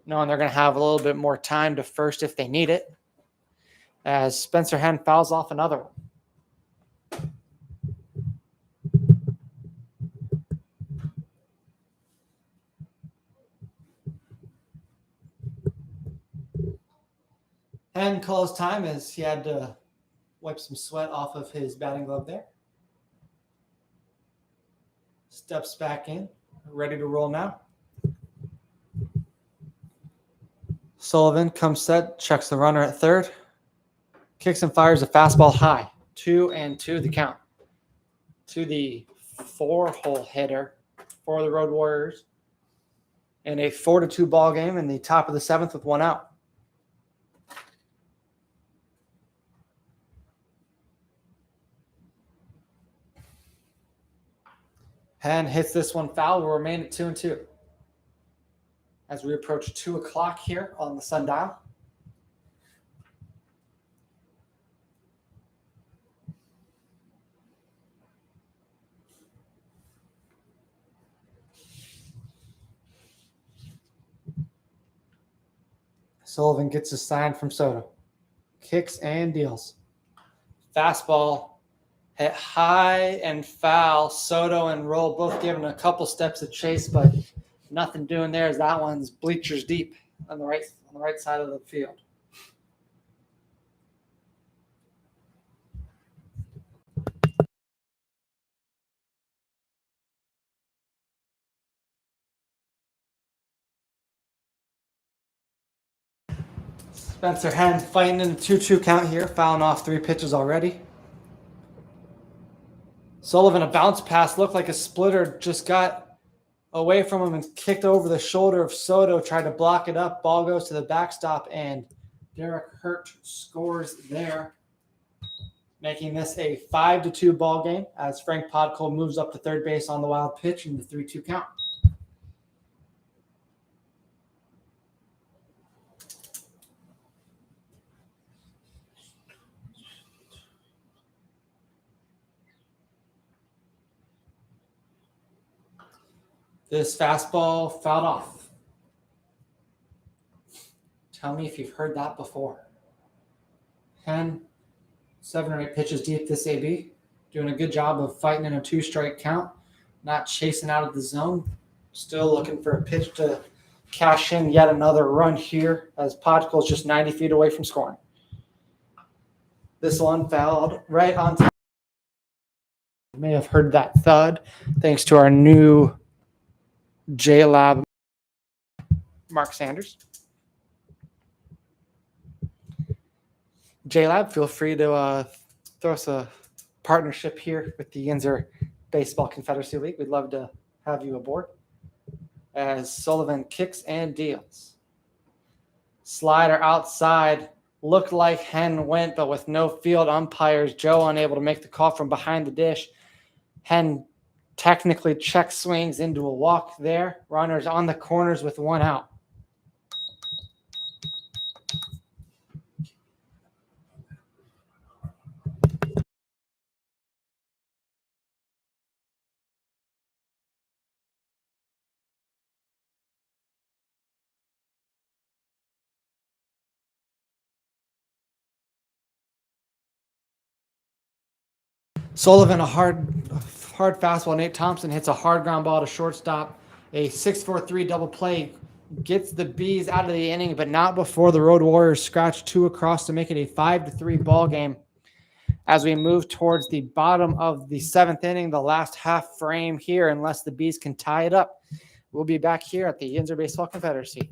knowing they're going to have a little bit more time to first if they need it, as Spencer Hen fouls off another one. Hen calls time as he had to wipe some sweat off of his batting glove there. Steps back in, ready to roll now. Sullivan comes set, checks the runner at third, kicks and fires a fastball high. 2-2 the count to the 4-hole hitter for the Road Warriors in a 4-2 ball game in the top of the seventh with one out. Hen hits this one foul. We'll remain at 2-2 as we approach 2 o'clock here on the sundial. Sullivan gets a sign from Soto. Kicks and deals. Fastball hit high and foul. Soto and Roll both giving a couple steps of chase, but nothing doing there as that one's bleachers deep on the right side of the field. Spencer Hen fighting in the 2-2 count here, fouling off 3 pitches already. Sullivan, a bounce pass, looked like a splitter, just got away from him and kicked over the shoulder of Soto, tried to block it up. Ball goes to the backstop, and Derek Hurt scores there, making this a 5-2 ball game as Frank Podkol moves up to third base on the wild pitch in the 3-2 count. This fastball fouled off. Tell me if you've heard that before. 10, 7 or 8 pitches deep this AB. Doing a good job of fighting in a 2-strike count. Not chasing out of the zone. Still looking for a pitch to cash in yet another run here as Podkol's just 90 feet away from scoring. This one fouled right on top. You may have heard that thud thanks to our new J-Lab Mark Sanders. J-Lab, feel free to throw us a partnership here with the YINZER Baseball Confederacy League. We'd love to have you aboard. As Sullivan kicks and deals. Slider outside. Looked like Hen went, but with no field umpires, Joe unable to make the call from behind the dish. Hen technically check swings into a walk there. Runners on the corners with one out. Sullivan, a hard fastball. Nate Thompson hits a hard ground ball to shortstop. A 6-4-3 double play gets the Bees out of the inning, but not before the Road Warriors scratch 2 across to make it a 5-3 ball game. As we move towards the bottom of the 7th inning, the last half frame here, unless the Bees can tie it up. We'll be back here at the YINZER Baseball Confederacy.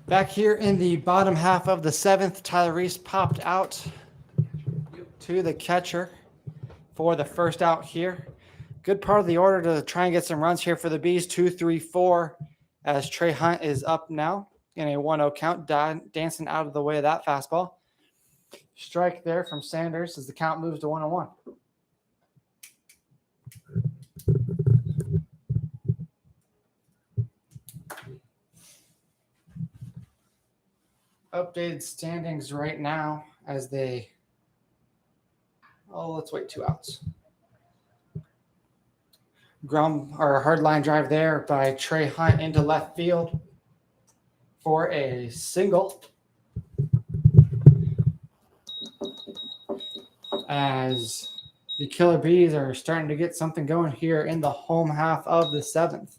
Back here in the bottom half of the 7th, Tyler Reese popped out to the catcher for the first out here. Good part of the order to try and get some runs here for the Bees. 2, 3, 4, as Trey Hunt is up now in a 1-0 count, dancing out of the way of that fastball. Strike there from Sanders as the count moves to 1-1. Updated standings right now as they, let's wait 2 outs. Ground or hard line drive there by Trey Hunt into left field for a single. As the Killer Bees are starting to get something going here in the home half of the 7th.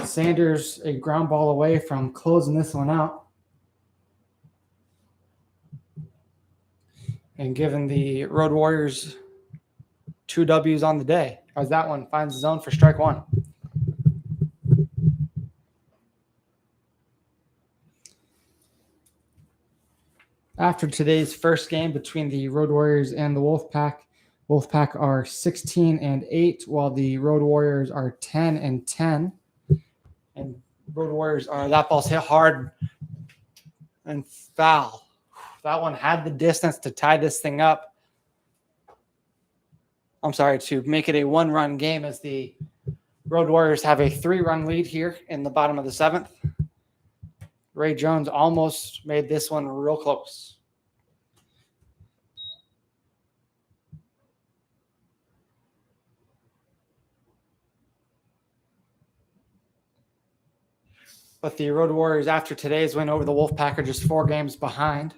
Sanders a ground ball away from closing this one out. And giving the Road Warriors 2 W's on the day, as that one finds the zone for strike 1. After today's first game between the Road Warriors and the Wolfpack are 16-8, while the Road Warriors are 10-10. And Road Warriors that ball's hit hard and foul. That one had the distance to tie this thing up. To make it a 1-run game, as the Road Warriors have a 3-run lead here in the bottom of the 7th. Ray Jones almost made this one real close. But the Road Warriors, after today's win over the Wolfpack, are just 4 games behind.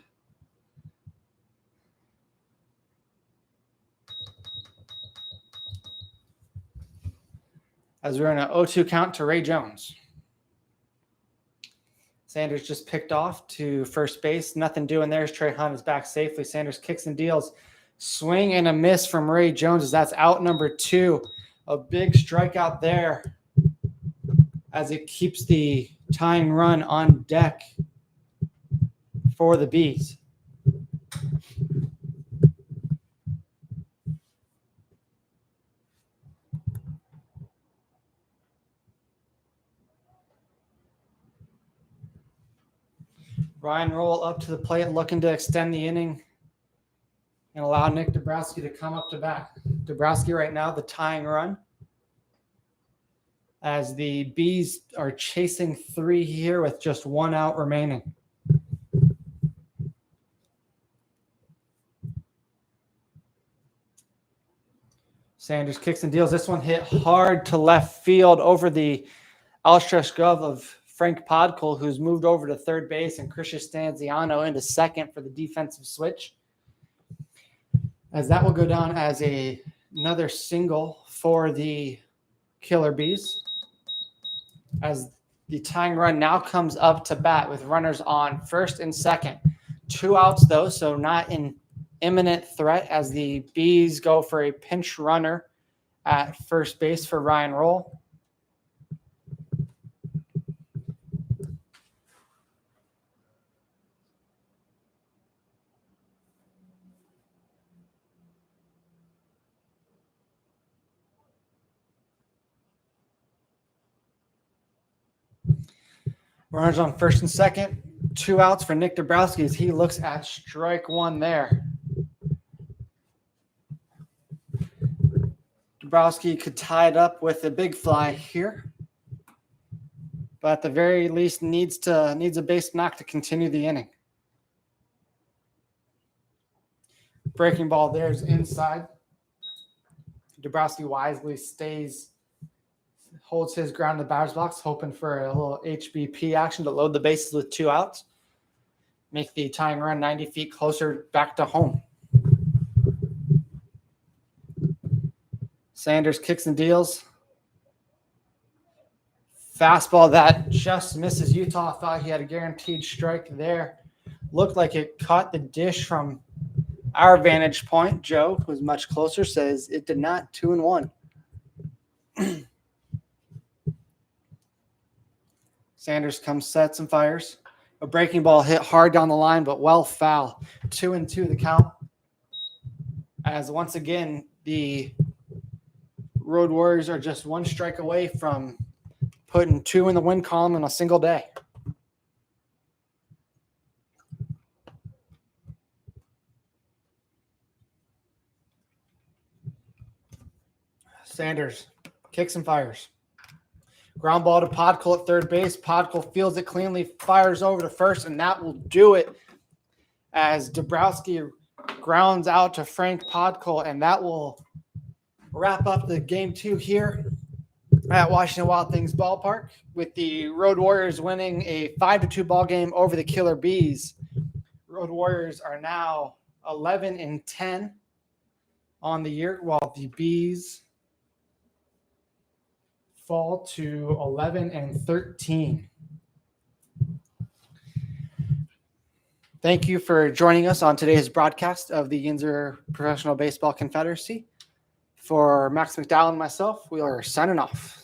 As we're in an 0-2 count to Ray Jones. Sanders just picked off to first base. Nothing doing there as Trey Hunt is back safely. Sanders kicks and deals. Swing and a miss from Ray Jones as that's out number 2. A big strikeout there as it keeps the tying run on deck for the Bees. Ryan Roll up to the plate, looking to extend the inning and allow Nick Dabrowski to come up to bat. Dabrowski right now, the tying run, as the Bees are chasing 3 here with just 1 out remaining. Sanders kicks and deals. This one hit hard to left field over the outstretched glove of Frank Podkul, who's moved over to third base, and Christian Stanziano into second for the defensive switch. As that will go down as another single for the Killer Bees. As the tying run now comes up to bat with runners on first and second. 2 outs, though, so not in imminent threat as the Bees go for a pinch runner at first base for Ryan Roll. Runners on first and second. 2 outs for Nick Dabrowski as he looks at strike 1 there. Dabrowski could tie it up with a big fly here, but at the very least needs a base knock to continue the inning. Breaking ball there is inside. Dabrowski wisely holds his ground in the batter's box, hoping for a little HBP action to load the bases with 2 outs. Make the tying run 90 feet closer back to home. Sanders kicks and deals. Fastball that just misses Utah. Thought he had a guaranteed strike there. Looked like it caught the dish from our vantage point. Joe, who's much closer, says it did not. 2-1. Sanders comes, sets and fires. A breaking ball hit hard down the line, but well foul. 2-2 the count. As once again, the Road Warriors are just one strike away from putting 2 in the win column in a single day. Sanders kicks and fires. Ground ball to Podkul at third base. Podkul fields it cleanly, fires over to first, and that will do it as Dabrowski grounds out to Frank Podkul, and that will wrap up the game 2 here at Washington Wild Things Ballpark with the Road Warriors winning a 5-2 ball game over the Killer Bees. Road Warriors are now 11-10 on the year, while the Bees fall to 11-13. Thank you for joining us on today's broadcast of the YINZER Professional Baseball Confederacy. For Max McDowell and myself, we are signing off.